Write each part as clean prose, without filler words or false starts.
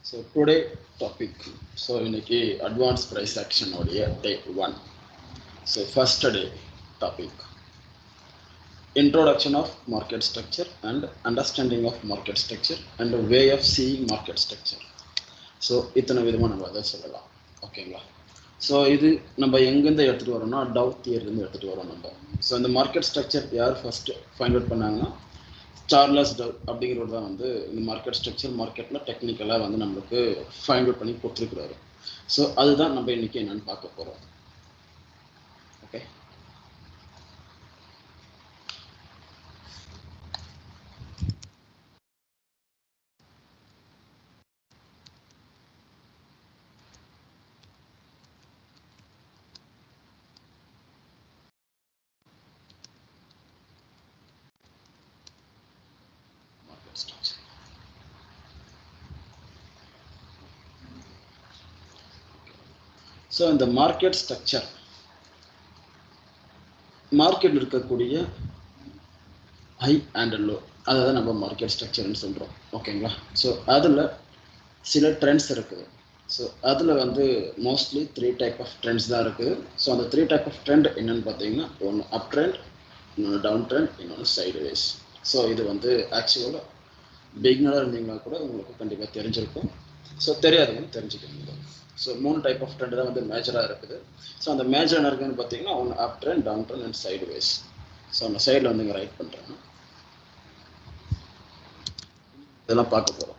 So today topic, so இன்னைக்கு advanced price action உடைய day 1. So first day topic, introduction of market structure and understanding of market structure and a way of seeing market structure. So இத்தனை விதமாக நம்ம அதை சொல்லலாம். ஓகேங்களா? So இது நம்ம எங்கேருந்து எடுத்துகிட்டு வரோம்னா டவ் தியரிலேருந்து எடுத்துகிட்டு வரோம் நம்ம. ஸோ இந்த மார்க்கெட் ஸ்ட்ரக்சர் யார் ஃபஸ்ட்டு ஃபைண்ட் அவுட் பண்ணாங்கன்னா சார்லஸ் டவ் அப்படிங்கிறவர் தான் வந்து இந்த மார்க்கெட் ஸ்ட்ரக்சர் மார்க்கெட்டில் டெக்னிக்கலாக வந்து நம்மளுக்கு ஃபைண்ட் அவுட் பண்ணி கொடுத்துருக்குறாரு. ஸோ அதுதான் நம்ம இன்றைக்கி என்னென்னு பார்க்க போகிறோம். ஓகே, ஸோ இந்த மார்க்கெட் ஸ்ட்ரக்சர் மார்க்கெட்டில் இருக்கக்கூடிய ஹை அண்ட் லோ, அதை தான் நம்ம மார்க்கெட் ஸ்ட்ரக்சர்னு சொல்கிறோம். ஓகேங்களா? ஸோ அதில் சில ட்ரெண்ட்ஸ் இருக்குது. ஸோ அதில் வந்து மோஸ்ட்லி 3 டைப் ஆஃப் ட்ரெண்ட்ஸ் தான் இருக்குது. ஸோ அந்த 3 டைப் ஆஃப் ட்ரெண்ட் என்னென்னு பார்த்தீங்கன்னா, ஒன்று அப் ட்ரெண்ட், இன்னொன்று டவுன் ட்ரெண்ட், இன்னொன்று சைடு வேஸ். ஸோ இது வந்து ஆக்சுவலாக பிகினராக இருந்தீங்கன்னா கூட உங்களுக்கு கண்டிப்பாக தெரிஞ்சிருக்கும். ஸோ தெரியாதவங்க தெரிஞ்சுக்கோங்க. ஸோ 3 டைப் ஆஃப் ட்ரெண்ட் தான் வந்து மேஜராக இருக்குது. ஸோ அந்த மேஜர் என்ன இருக்குதுன்னு பார்த்தீங்கன்னா, ஒன்று up trend, down trend and sideways. So அந்த சைடில் வந்து இங்கே ரைட் பண்ணுறேன். இதெல்லாம் பார்க்க போகிறோம்.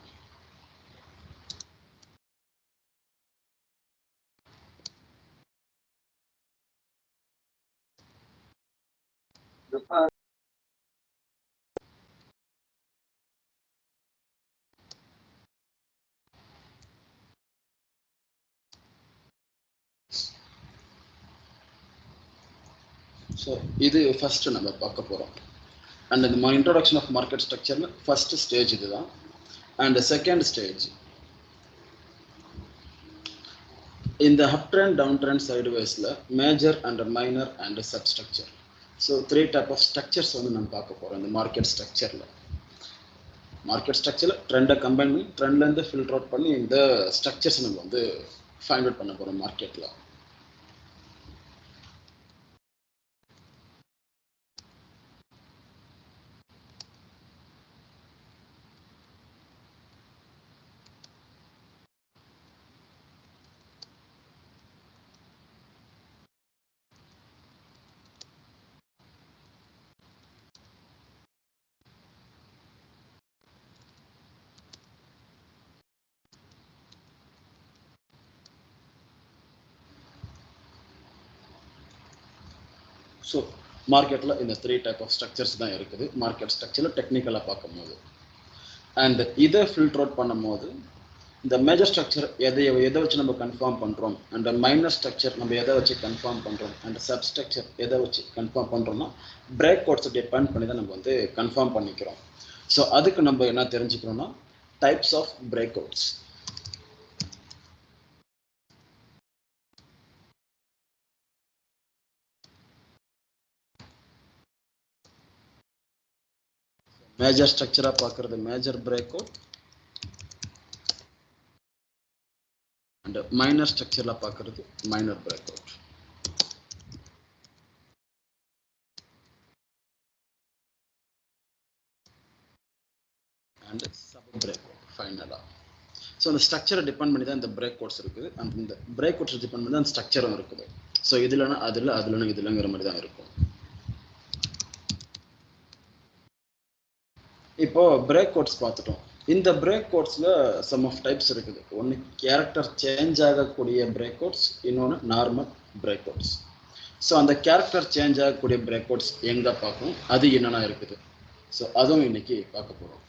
ஸோ இது ஃபஸ்ட்டு நம்ம பார்க்க போகிறோம். அண்ட் இந்த இன்ட்ரோடக்ஷன் ஆஃப் மார்க்கெட் ஸ்ட்ரக்சர்னு ஃபஸ்ட்டு ஸ்டேஜ் இது தான். அண்ட் செகண்ட் ஸ்டேஜ் இந்த அப் ட்ரெண்ட், டவுன் ட்ரெண்ட், சைடு வேஸில் major and minor and sub structure. So 3 type of structures வந்து நம்ம பார்க்க போகிறோம் இந்த மார்க்கெட் ஸ்ட்ரக்சரில். மார்க்கெட் ஸ்ட்ரக்சரில் ட்ரெண்டை கம்பைன் பண்ணி ட்ரெண்ட்லேருந்து ஃபில்டர் அவுட் பண்ணி இந்த ஸ்ட்ரக்சர்ஸ் நம்ம வந்து ஃபைண்ட் அவுட் பண்ண போகிறோம் மார்க்கெட்டில். ஸோ மார்க்கெட்டில் இந்த 3 டைப் ஆஃப் ஸ்ட்ரக்சர்ஸ் தான் இருக்குது மார்க்கெட் ஸ்ட்ரக்சரில் டெக்னிக்கலாக பார்க்கும்போது. அண்ட் இதை ஃபில்டர் அவுட் பண்ணும்போது இந்த மேஜர் ஸ்ட்ரக்சர் எதை வச்சு நம்ம கன்ஃபார்ம் பண்ணுறோம், அண்ட் மைனர் ஸ்ட்ரக்சர் நம்ம எதை வச்சு கன்ஃபார்ம் பண்ணுறோம், அண்ட் சப் ஸ்ட்ரக்சர் எதை வச்சு கன்ஃபார்ம் பண்ணுறோம்னா பிரேக் அவுட்ஸை டிபெண்ட் பண்ணி தான் நம்ம வந்து கன்ஃபார்ம் பண்ணிக்கிறோம். ஸோ அதுக்கு நம்ம என்ன தெரிஞ்சுக்கிறோம்னா types of break outs. Major ஸ்ட்ரக்சராக பார்க்குறது major break out, and minor ஸ்ட்ரக்சரில் பார்க்குறது minor break out. And sub break out ஃபைனலாக. ஸோ அந்த ஸ்ட்ரக்சரை டிபெண்ட் பண்ணி தான் இந்த பிரேக் அவுட்ஸ் இருக்குது. அண்ட் இந்த பிரேக் அவுட்ஸ் டிபெண்ட் பண்ணி தான் அந்த ஸ்ட்ரக்சரும் இருக்குது. ஸோ இதுலனா அதில் அதுலனா இதுலங்கிற மாதிரி தான் இருக்கும். இப்போ பிரேக் அவுட்ஸ் பார்த்துட்டோம். இந்த பிரேக் அவுட்ஸில் சம் ஆஃப் டைப்ஸ் இருக்குது. ஒன்று கேரக்டர் சேஞ்ச் ஆகக்கூடிய பிரேக் அவுட்ஸ், இன்னொன்று நார்மல் பிரேக் அவுட்ஸ். ஸோ அந்த கேரக்டர் சேஞ்ச் ஆகக்கூடிய பிரேக் அவுட்ஸ் எங்கே பார்க்கும், அது என்னென்ன இருக்குது, ஸோ அதுவும் இன்னைக்கு பார்க்க போகிறோம்.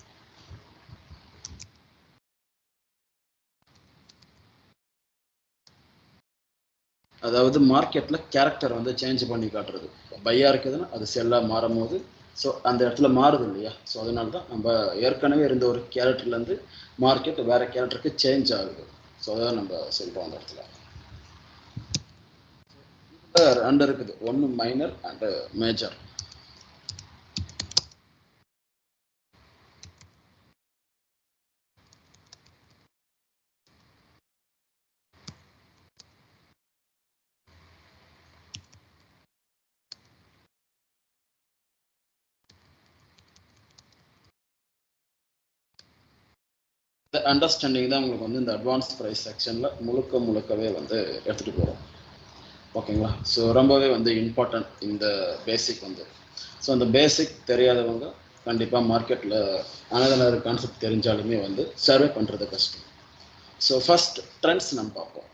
அதாவது மார்க்கெட்டில் கேரக்டர் வந்து சேஞ்ச் பண்ணி காட்டுறது. பையாக இருக்குதுன்னா அது செல்லாக மாறும் போது ஸோ அந்த இடத்துல மாறுது இல்லையா. ஸோ அதனால தான் நம்ம ஏற்கனவே இருந்த ஒரு கேரக்டர்லேருந்து மார்க்கெட் வேறு கேரக்டருக்கு சேஞ்ச் ஆகுது. ஸோ அதான் நம்ம சொல்கிறோம் அந்த இடத்துல. ரெண்டு இருக்குது, ஒன்று மைனர் அண்டு மேஜர். அண்டர்ஸ்டாண்டிங் தான் உங்களுக்கு வந்து இந்த அட்வான்ஸ் ப்ரைஸ் செக்ஷனில் முழுக்கவே வந்து எடுத்துகிட்டு போகிறோம். ஓகேங்களா? ஸோ ரொம்பவே வந்து இம்பார்ட்டன்ட் இந்த பேசிக் வந்து. ஸோ அந்த பேசிக் தெரியாதவங்க கண்டிப்பாக மார்க்கெட்டில் அனதர் கான்செப்ட் தெரிஞ்சாலுமே வந்து சர்வே பண்ணுறது கஷ்டம். ஸோ ஃபர்ஸ்ட் ட்ரெண்ட்ஸ் நம்ம பார்ப்போம்.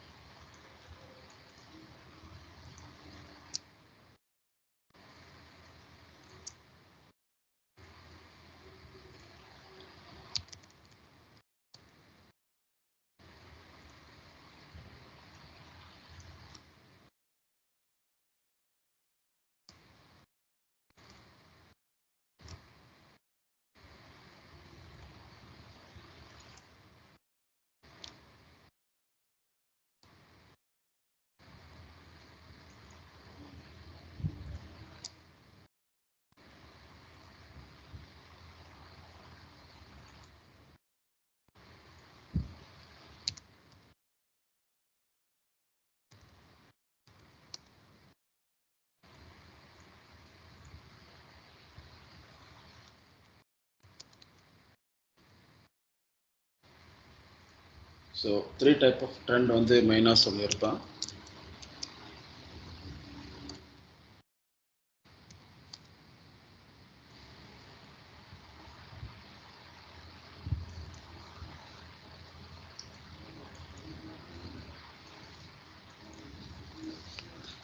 ஸோ 3 டைப் ஆஃப் ட்ரெண்ட் வந்து மெயினாக சொல்லியிருப்பேன்.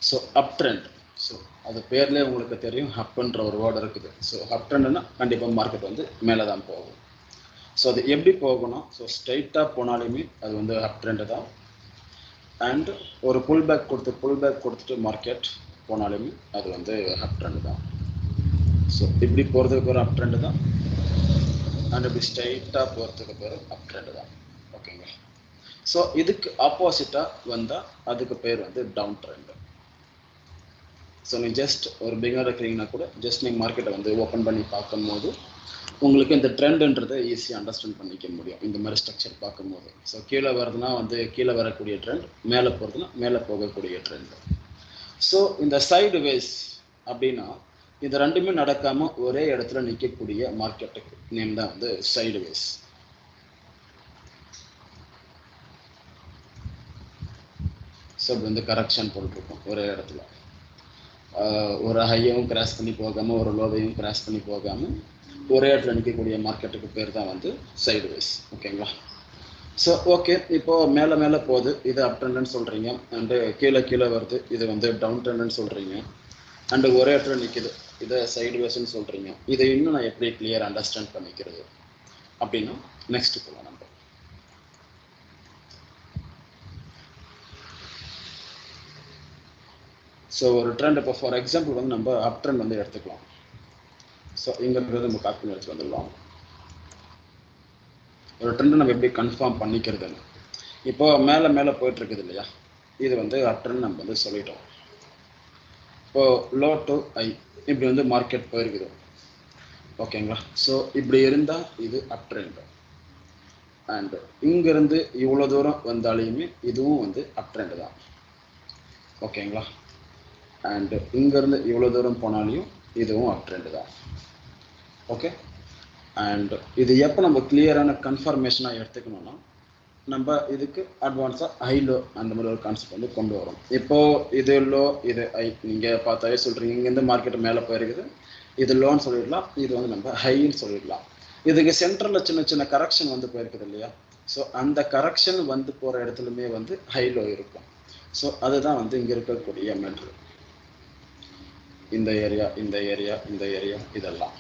ஸோ அப் ட்ரெண்ட், ஸோ அது பேர்லேயே உங்களுக்கு தெரியும், அப்ன்ற ஒரு வேர்டு இருக்குது. ஸோ அப் ட்ரெண்ட்னா கண்டிப்பாக மார்க்கெட் வந்து மேலே தான் போகும். ஸோ அது எப்படி போகணும்? ஸோ ஸ்ட்ரைட்டாக போனாலுமே அது வந்து அப் ட்ரெண்டு தான். அண்ட் ஒரு புல் பேக் கொடுத்துட்டு மார்க்கெட் போனாலுமே அது வந்து அப் ட்ரெண்டு தான். ஸோ இப்படி போகிறதுக்கு ஒரு அப் ட்ரெண்டு தான், அண்ட் இப்படி ஸ்ட்ரைட்டாக போகிறதுக்கு பேர் அப் ட்ரெண்டு தான். ஓகேங்க. ஸோ இதுக்கு ஆப்போசிட்டாக வந்தால் அதுக்கு பேர் வந்து டவுன் ட்ரெண்டு. ஸோ நீங்கள் ஜஸ்ட் ஒரு பிகினர் இருக்கிறீங்கன்னா கூட ஜஸ்ட் நீங்கள் மார்க்கெட்டை வந்து ஓப்பன் பண்ணி பார்க்கும்போது உங்களுக்கு இந்த ட்ரெண்டுன்றதை ஈஸியாக அண்டர்ஸ்டாண்ட் பண்ணிக்க முடியும் இந்த மாதிரி ஸ்ட்ரக்சர் பார்க்கும்போது. ஸோ கீழே வருதுன்னா வந்து கீழே வரக்கூடிய ட்ரெண்ட், மேலே போகிறதுனா மேலே போகக்கூடிய ட்ரெண்ட். ஸோ இந்த சைடு வேஸ் அப்படின்னா இது ரெண்டுமே நடக்காமல் ஒரே இடத்துல நிற்கக்கூடிய மார்க்கெட்டுக்கு நேம் தான் வந்து சைடு வேஸ். ஸோ இது வந்து கரெக்ஷன் போட்டுருக்கோம் ஒரே இடத்துல, ஒரு ஹையவும் கிராஸ் பண்ணி போகாமல் ஒரு லோவையும் கிராஸ் பண்ணி போகாமல் ஒரே இடத்துல நிற்கக்கூடிய மார்க்கெட்டுக்கு பேர் தான் வந்து சைடு வேஸ். ஓகேங்களா? ஸோ ஓகே, இப்போது மேலே போகுது, இது அப் ட்ரெண்டுன்னு சொல்கிறீங்க. அண்டு கீழே வருது, இது வந்து டவுன் ட்ரெண்டுன்னு சொல்கிறீங்க. அண்டு ஒரே இடத்துல நிற்கிது, இதை சைடு வேஸ்ன்னு சொல்கிறீங்க. இதை இன்னும் நான் எப்படி கிளியர் அண்டர்ஸ்டாண்ட் பண்ணிக்கிறது அப்படின்னா நெக்ஸ்ட் போகலாம் நம்ம. ஸோ ஒரு ட்ரெண்ட் இப்போ ஃபார் எக்ஸாம்பிள் வந்து நம்ம அப் ட்ரெண்ட் வந்து எடுத்துக்கலாம். ஸோ இங்கிறது நம்ம காப்பி பண்ணி எடுத்து வந்துடலாம். ஒரு ட்ரெண்டை நம்ம எப்படி கன்ஃபார்ம் பண்ணிக்கிறதுன்னு, இப்போ மேலே போயிட்டு இருக்குது இல்லையா, இது வந்து அப் ட்ரெண்ட் நம்ம வந்து சொல்லிட்டோம். இப்போது லோ டு ஐ இப்படி வந்து மார்க்கெட் போயிருக்குது. ஓகேங்களா? ஸோ இப்படி இருந்தால் இது அப் ட்ரெண்ட். அண்ட் இங்கேருந்து இவ்வளோ தூரம் வந்தாலையுமே இதுவும் வந்து அப் ட்ரெண்ட் தான். ஓகேங்களா? அண்டு இங்கேருந்து இவ்வளோ தூரம் போனாலையும் இதுவும் அப் ட்ரெண்டு தான். ஓகே. அண்ட் இது எப்போ நம்ம கிளியரான கன்ஃபர்மேஷனாக எடுத்துக்கணும்னா நம்ம இதுக்கு அட்வான்ஸாக ஹை லோ அந்த மாதிரி ஒரு கான்செப்ட் வந்து கொண்டு வரும். இப்போது இது லோ இது ஹை நீங்கள் பார்த்தாவே சொல்கிறீங்க, இங்கேருந்து மார்க்கெட் மேலே போயிருக்குது, இது லோன்னு சொல்லிடலாம், இது வந்து நம்ம ஹைன்னு சொல்லிடலாம். இதுக்கு சென்டரில் சின்ன கரெக்ஷன் வந்து போயிருக்குது இல்லையா, ஸோ அந்த கரெக்ஷன் வந்து போகிற இடத்துலையுமே வந்து ஹை லோ இருக்கும். ஸோ அதுதான் வந்து இங்கே இருக்கக்கூடிய மேட்ரு. இந்த ஏரியா இதெல்லாம்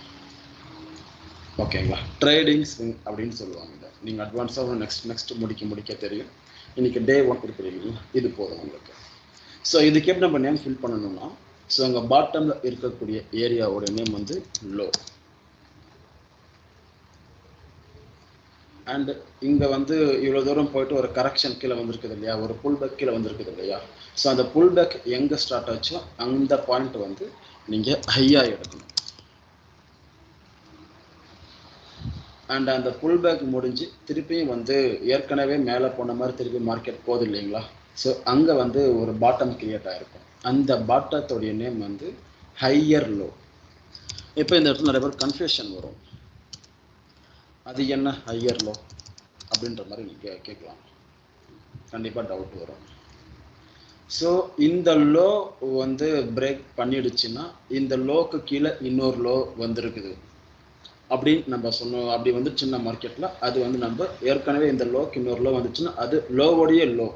ஓகேங்களா. ட்ரேடிங் ஸ்விங் அப்படின்னு சொல்லுவாங்க. இதை நீங்கள் அட்வான்ஸாக நெக்ஸ்ட் முடிக்க தெரியும். இன்னைக்கு டே 1 இருக்கிறீங்களா, இது போதும் உங்களுக்கு. ஸோ இதுக்கு எப்படி நம்ம நேம் ஃபில் பண்ணணும்னா, ஸோ அங்கே பாட்டமில் இருக்கக்கூடிய ஏரியாவோட நேம் வந்து லோ. அண்ட் இங்கே வந்து இவ்வளோ தூரம் போயிட்டு ஒரு கரெக்ஷன் கீழே வந்திருக்குது இல்லையா, ஒரு புல் பேக் கீழே வந்திருக்குது இல்லையா, ஸோ அந்த புல் பேக் எங்கே ஸ்டார்ட் ஆச்சோ அந்த பாயிண்ட் வந்து நீங்கள் ஹையாக எடுக்கணும். அண்ட் அந்த புல் பேக் முடிஞ்சு திருப்பியும் வந்து ஏற்கனவே மேலே போன மாதிரி திருப்பி மார்க்கெட் போகுது இல்லைங்களா, ஸோ அங்கே வந்து ஒரு பாட்டம் கிரியேட் ஆகிருக்கும். அந்த பாட்டத்தோடைய நேம் வந்து ஹையர் லோ. இப்போ இந்த இடத்துல நிறைய பேர் கன்ஃபியூஷன் வரும், அது என்ன ஹையர் லோ அப்படின்ற மாதிரி நீங்கள் கேட்கலாம், கண்டிப்பாக டவுட் வரும். ஸோ இந்த லோ வந்து பிரேக் பண்ணிடுச்சுன்னா இந்த லோக்கு கீழே இன்னொரு லோ வந்திருக்குது அப்படின்னு நம்ம சொன்னோம். அப்படி வந்துச்சுன்னா மார்க்கெட்டில் அது வந்து நம்ம ஏற்கனவே இந்த லோக்கு இன்னொரு லோ வந்துச்சுன்னா அது லோவோடைய லோ,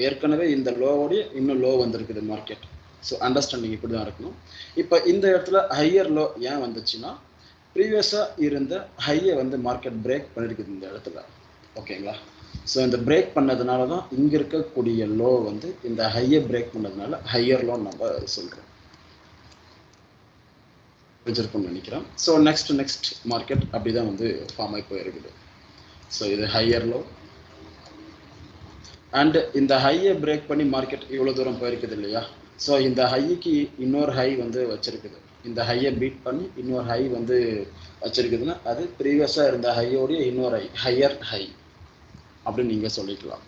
ஏற்கனவே இந்த லோவோடைய இன்னும் லோ வந்திருக்குது மார்க்கெட். ஸோ அண்டர்ஸ்டாண்டிங் இப்படி தான் இருக்கணும். இப்போ இந்த இடத்துல ஹையர் லோ ஏன் வந்துச்சுன்னா ப்ரீவியஸாக இருந்த ஹையை வந்து மார்க்கெட் பிரேக் பண்ணியிருக்குது இந்த இடத்துல, ஓகேங்களா. ஸோ இந்த பிரேக் பண்ணதுனால தான் இங்கே இருக்கக்கூடிய லோ வந்து இந்த ஹையை பிரேக் பண்ணதுனால ஹையர் லோன்னு நம்ம சொல்கிறோம், வச்சிருக்கோம்னு நினைக்கிறேன். ஸோ நெக்ஸ்ட் மார்க்கெட் அப்படி தான் வந்து ஃபார்ம் ஆகி போயிருக்குது. ஸோ இது ஹையர் லோ அண்ட் இந்த ஹையை பிரேக் பண்ணி மார்க்கெட் இவ்வளோ தூரம் போயிருக்குது இல்லையா. ஸோ இந்த ஹைக்கு இன்னொரு ஹை வந்து வச்சிருக்குது, இந்த ஹையை பீட் பண்ணி இன்னொரு ஹை வந்து வச்சிருக்குதுன்னா அது ப்ரீவியஸாக இருந்த ஹையோடைய இன்னொரு ஹை, ஹையர் ஹை அப்படின்னு நீங்கள் சொல்லிக்கலாம்.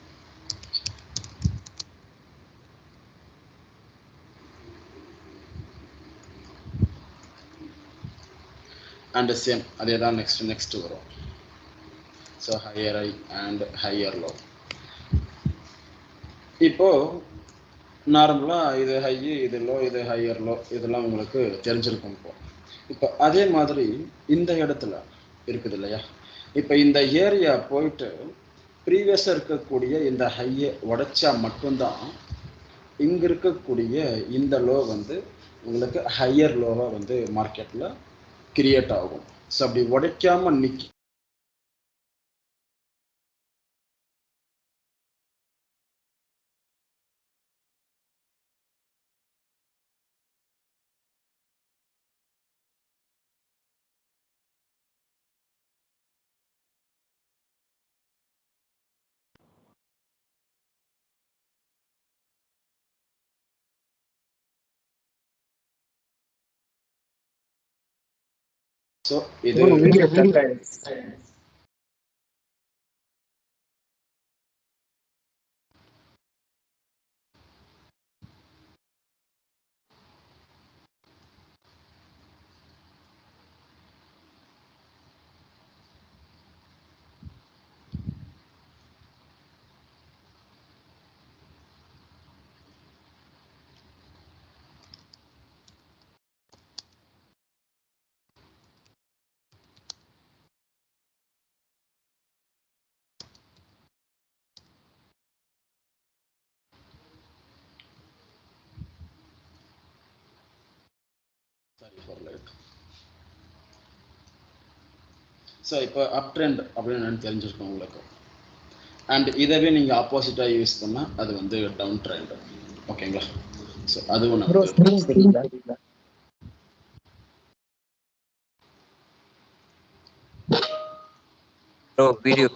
அண்ட் சேம் அதே தான் நெக்ஸ்ட் வரும். So higher high and higher low. இப்போ நார்மலாக இது ஹை இது லோ இது ஹையர் லோ இதெல்லாம் உங்களுக்கு தெரிஞ்சிருக்கும். இப்போ அதே மாதிரி இந்த இடத்துல இருக்குது இல்லையா, இப்போ இந்த ஏரியா போயிட்டு ப்ரீவியஸாக இருக்கக்கூடிய இந்த ஹையை உடைச்சா மட்டும்தான் இங்கே இருக்கக்கூடிய இந்த லோ வந்து உங்களுக்கு ஹையர் லோவாக வந்து மார்க்கெட்டில் கிரியேட் ஆகும். ஸோ அப்படி உடைக்காம நிற்கி ஸோ இது ஸோ இப்போ அப் ட்ரெண்ட் அப்படின்னு என்னன்னு தெரிஞ்சிருக்கோம் உங்களுக்கு. அண்ட் இதவே நீங்கள் ஆப்போசிட்டாக யூஸ் பண்ணால் அது வந்து டவுன் ட்ரெண்ட், ஓகேங்களா. ஸோ அதுவும் நம்ம வீடியோ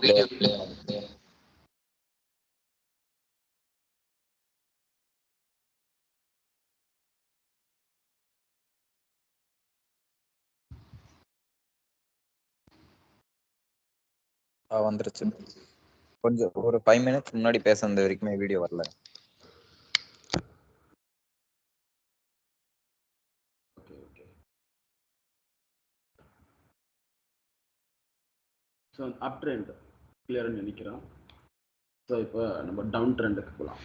வந்துருச்சு. கொஞ்சம் ஒரு 5 மினிட்ஸ் முன்னாடி பேசுனது வரைக்குமே வீடியோ வரல. ஸோ அப் ட்ரெண்ட் கிளியர்னு நினைக்கிறோம். ஸோ இப்போ நம்ம டவுன் ட்ரெண்டுக்கு போகலாம்.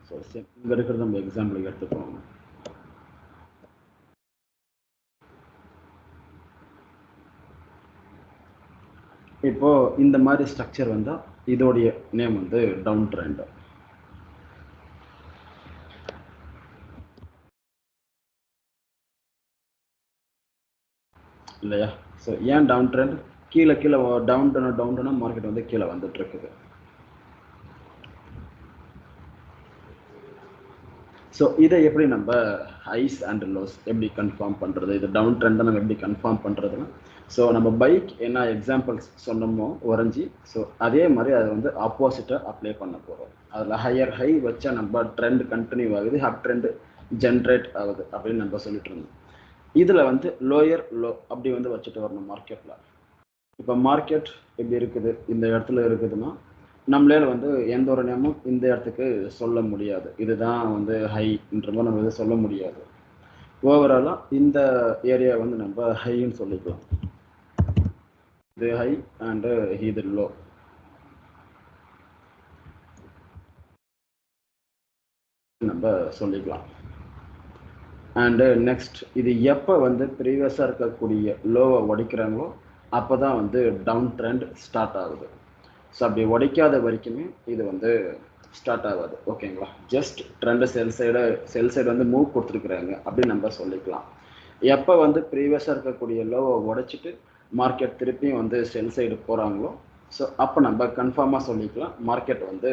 ஸோ இங்கே இருக்கிறது நம்ம எக்ஸாம்பிளுக்கு எடுத்துக்கோங்க. இப்போ இந்த மாதிரி ஸ்ட்ரக்சர் வந்தால் இதோடைய நேம் வந்து டவுன் ட்ரெண்ட் இல்லையா. ஸோ ஏன் டவுன் ட்ரெண்ட், கீழே டவுன் மார்க்கெட் வந்து கீழே வந்துட்டு இருக்குது. ஸோ இதை எப்படி நம்ம ஹைஸ் அண்ட் லோஸ் எப்படி கன்ஃபார்ம் பண்ணுறது, இது டவுன் ட்ரெண்டை நம்ம எப்படி கன்ஃபார்ம் பண்ணுறதுன்னா, ஸோ நம்ம பைக் என்ன எக்ஸாம்பிள்ஸ் சொன்னோமோ வரைஞ்சி, ஸோ அதே மாதிரி அதை வந்து ஆப்போசிட்டாக அப்ளை பண்ண போகிறோம். அதில் ஹையர் ஹை வச்சா நம்ம ட்ரெண்ட் கண்டினியூ ஆகுது, அப் ட்ரெண்ட் ஜென்ரேட் ஆகுது அப்படின்னு நம்ம சொல்லிட்டு இருந்தோம். இதில் வந்து லோயர் லோ அப்படி வந்து வச்சுட்டு வரணும் மார்க்கெட்டில். இப்போ மார்க்கெட் இப்படி இருக்குது, இந்த இடத்துல இருக்குதுன்னா நம்மளால வந்து எந்த ஒரு நேமும் இந்த இடத்துக்கு சொல்ல முடியாது. இதுதான் வந்து ஹைன்ற மாதிரி நம்ம எதுவும் சொல்ல முடியாது. ஓவராலாக இந்த ஏரியா வந்து நம்ம ஹைன்னு சொல்லிக்கலாம். இது ஹை அண்டு இது லோ. நம்ம சொல்லிக்கலாம். அண்டு நெக்ஸ்ட் இது எப்போ வந்து ப்ரீவியஸாக இருக்கக்கூடிய லோவை உடைக்கிறாங்களோ அப்போ தான் வந்து டவுன் ட்ரெண்ட் ஸ்டார்ட் ஆகுது. ஸோ அப்படி உடைக்காத வரைக்குமே இது வந்து ஸ்டார்ட் ஆகாது. ஓகேங்களா? ஜஸ்ட் ட்ரெண்டு செல் சைடு வந்து மூவ் கொடுத்துருக்குறாங்க அப்படின்னு நம்ம சொல்லிக்கலாம். எப்போ வந்து ப்ரீவியஸாக இருக்கக்கூடிய லோவை உடைச்சிட்டு மார்க்கெட் திருப்பியும் வந்து செல் சைடு போகிறாங்களோ ஸோ அப்போ நம்ம கன்ஃபார்மாக சொல்லிக்கலாம் மார்க்கெட் வந்து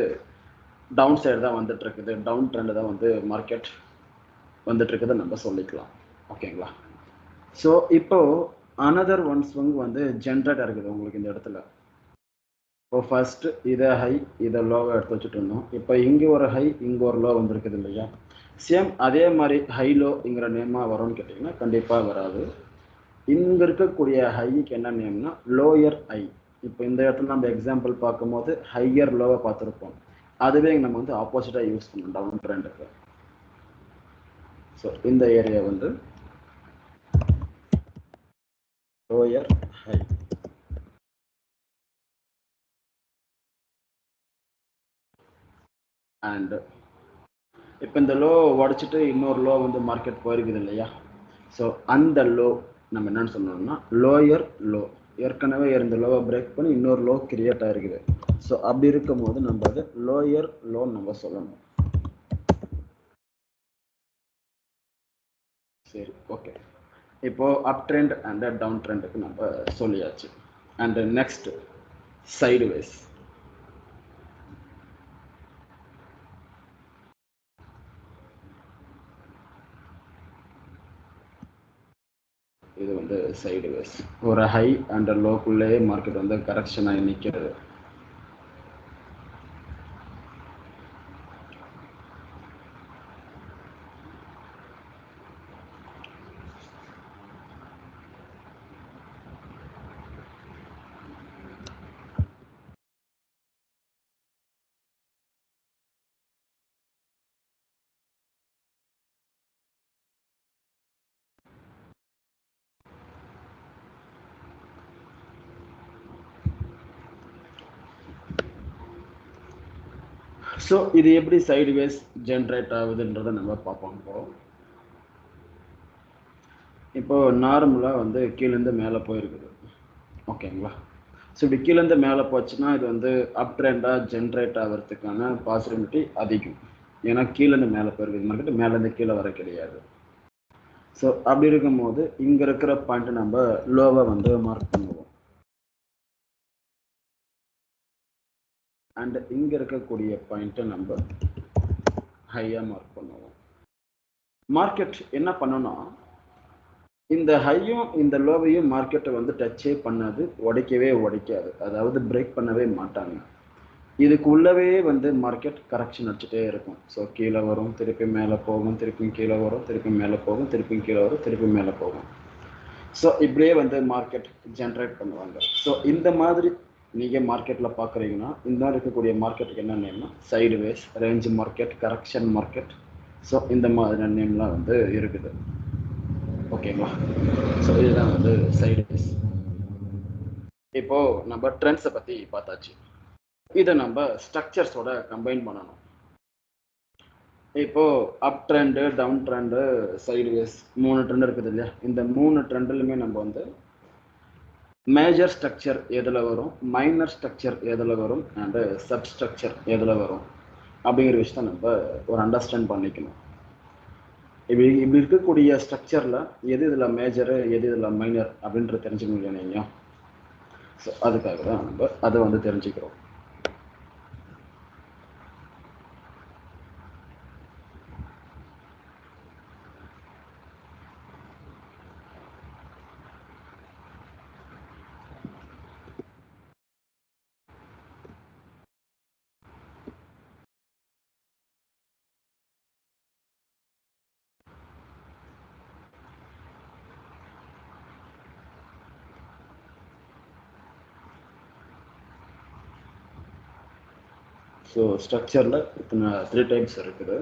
டவுன் சைடு தான் வந்துட்டு இருக்குது, டவுன் ட்ரெண்டு தான் வந்து மார்க்கெட் வந்துட்டு இருக்கிறத நம்ம சொல்லிக்கலாம். ஓகேங்களா? ஸோ இப்போ அனதர் ஒன் ஸ்விங் வந்து ஜென்ரேட் இருக்குது உங்களுக்கு இந்த இடத்துல. இப்போ ஃபர்ஸ்ட் இதை ஹை இதை லோவை எடுத்து வச்சுட்டு இருந்தோம். இப்போ இங்கே ஒரு ஹை இங்கே ஒரு லோ வந்துருக்குது இல்லையா? சேம் அதே மாதிரி ஹை லோங்கிற நேமாக வரும்னு கேட்டிங்கன்னா கண்டிப்பாக வராது. இங்கே இருக்கக்கூடிய ஹைக்கு என்ன நேம்னா லோயர் ஹை. இப்போ இந்த இடத்துல நம்ம எக்ஸாம்பிள் பார்க்கும்போது ஹையர் லோவை பார்த்துருப்போம். அதுவே நம்ம வந்து ஆப்போசிட்டாக யூஸ் பண்ணோம் டவுன் ட்ரெண்டுக்கு. ஸோ இந்த ஏரியா வந்து லோயர் ஹை. அண்ட் இப்போ இந்த லோ உடச்சிட்டு இன்னொரு லோ வந்து மார்க்கெட் போயிருக்குது இல்லையா? ஸோ அந்த லோ நம்ம என்னன்னு சொன்னோம்னா லோயர் லோ. ஏற்கனவே இருந்த லோவை பிரேக் பண்ணி இன்னொரு லோ கிரியேட் ஆகிருக்குது. ஸோ அப்படி இருக்கும் போது நம்ம அது லோயர் லோன்னு நம்ம சொல்லணும். சரி, ஓகே. இப்போ அப் ட்ரெண்ட் அண்ட் டவுன் ட்ரெண்டுக்கு நம்ம சொல்லியாச்சு. And next sideways. இது வந்து சைடு வேஸ். ஒரு ஹை அண்ட் லோக்குள்ளேயே மார்க்கெட் வந்து கரெக்ஷன் ஆகி நிற்கிறது. ஸோ இது எப்படி சைடு வேஸ் ஜென்ரேட் ஆகுதுன்றதை நம்ம பார்ப்போம். இப்போ நார்மலாக வந்து கீழேருந்து மேலே போயிருக்குது. ஓகேங்களா? ஸோ இப்படி கீழேருந்து மேலே போச்சுன்னா இது வந்து அப் ட்ரெண்டாக ஜென்ரேட் ஆகிறதுக்கான பாசிபிலிட்டி அதிகம். ஏன்னா கீழேருந்து மேலே போயிருக்குது மார்க்கெட், மேலேருந்து கீழே வர கிடையாது. ஸோ அப்படி இருக்கும்போது இங்கே இருக்கிற பாயிண்ட்டை நம்ம லோவை வந்து மார்க் பண்ணுவோம். அண்ட் இங்கே இருக்கக்கூடிய பாயிண்ட்டை நம்ம ஹையாக மார்க் பண்ணுவோம். மார்க்கெட் என்ன பண்ணணும், இந்த ஹையும் இந்த லோவையும் மார்க்கெட்டை வந்து டச்சே பண்ணாது, உடைக்காது. அதாவது பிரேக் பண்ணவே மாட்டாங்க. இதுக்குள்ளவே வந்து மார்க்கெட் கரெக்ஷன் அடிச்சுட்டே இருக்கும். ஸோ கீழே வரும், திருப்பி மேலே போகும், திருப்பி கீழே வரும், திருப்பி மேலே போகும், திருப்பி கீழே வரும், திருப்பி மேலே போகும். ஸோ இப்படியே வந்து மார்க்கெட் ஜென்ரேட் பண்ணுவாங்க. ஸோ இந்த மாதிரி நீங்கள் மார்க்கெட்டில் பார்க்குறீங்கன்னா இந்த மாதிரி இருக்கக்கூடிய மார்க்கெட்டுக்கு என்ன நேம்னா sideways, range market, correction market. So இந்த மாதிரியான நேம்லாம் வந்து இருக்குது. ஓகேங்களா? ஸோ இதுதான் வந்து சைடு வேஸ். இப்போ நம்ம ட்ரெண்ட்ஸை பற்றி பார்த்தாச்சு. இதை நம்ம ஸ்ட்ரக்சர்ஸோட கம்பைன் பண்ணணும். இப்போ up trend, down trend, sideways 3 trend இருக்குது இல்லையா? இந்த 3 ட்ரெண்ட்லையுமே நம்ம வந்து மேஜர் ஸ்ட்ரக்சர் எதில் வரும், மைனர் ஸ்ட்ரக்சர் எதில் வரும், அண்டு சப் ஸ்ட்ரக்சர் எதில் வரும் அப்படிங்கிற விஷயத்தை நம்ம ஒரு அண்டர்ஸ்டாண்ட் பண்ணிக்கணும். இப்படி இருக்கக்கூடிய ஸ்ட்ரக்சரில் எது இதில் மேஜரு, எது இதில் மைனர் அப்படின்றது தெரிஞ்சுக்கணும் இல்லையா நீங்கள்? ஸோ அதுக்காக தான் நம்ம அதை வந்து தெரிஞ்சுக்கிறோம். ஸோ ஸ்ட்ரக்சரில் இத்தனை 3 டைப்ஸ் இருக்குது.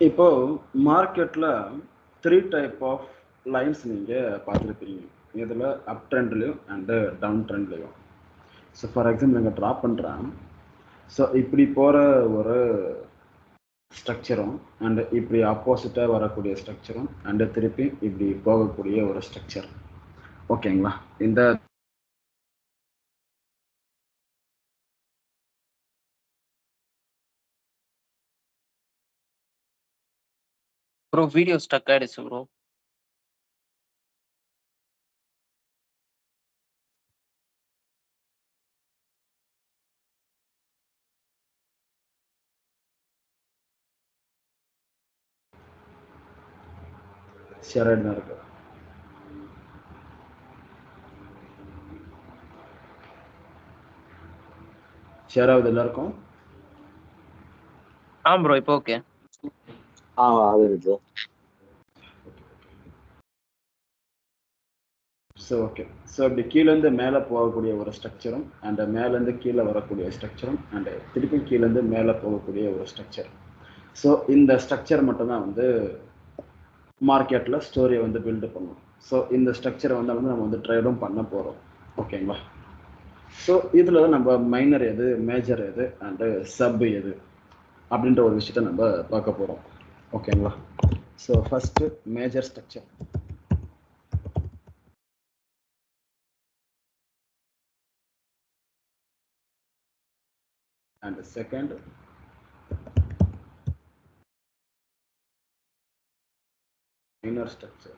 இப்போ மார்க்கெட்டில் 3 டைப் ஆஃப் லைன்ஸ் நீங்கள் பார்த்துருப்பீங்க. இதில் அப் ட்ரெண்ட்லேயும் அண்டு டவுன் ட்ரெண்ட்லேயும். ஸோ ஃபார் எக்ஸாம்பிள் நீங்கள் ட்ரா பண்ணுறேன். ஸோ இப்படி போகிற ஒரு ஸ்ட்ரக்சரும் அண்டு இப்படி ஆப்போசிட்டாக வரக்கூடிய ஸ்ட்ரக்சரும் அண்டு திருப்பி இப்படி போகக்கூடிய ஒரு ஸ்ட்ரக்சர். ஓகேங்களா? இந்த ப்ரோ வீடியோ ஸ்டக் ஆயிடுச்சு ப்ரோ. ஷேர் ஆகிட்டு தான் இருக்கு. ஷேர் ஆகுது எல்லாருக்கும்? ப்ரோ இப்போ ஓகே. ஆகுது ப்ரோ. So okay. ஸோ இப்படி கீழேருந்து மேலே போகக்கூடிய ஒரு ஸ்ட்ரக்சரும் அண்ட் மேலேருந்து கீழே வரக்கூடிய ஸ்ட்ரக்சரும் அண்டு திருப்பி கீழேருந்து மேலே போகக்கூடிய ஒரு ஸ்ட்ரக்சர். ஸோ இந்த ஸ்ட்ரக்சர் மட்டும்தான் வந்து மார்க்கெட்டில் ஸ்டோரியை வந்து பில்டு பண்ணும். ஸோ இந்த ஸ்ட்ரக்சரை வந்து நம்ம வந்து ட்ரேடும் பண்ண போகிறோம். ஓகேங்களா? ஸோ இதில் தான் நம்ம மைனர் எது, மேஜர் எது அண்டு சப் எது அப்படின்ற ஒரு விஷயத்த நம்ம பார்க்க போகிறோம். ஓகேங்களா? So first major structure. And second minor structure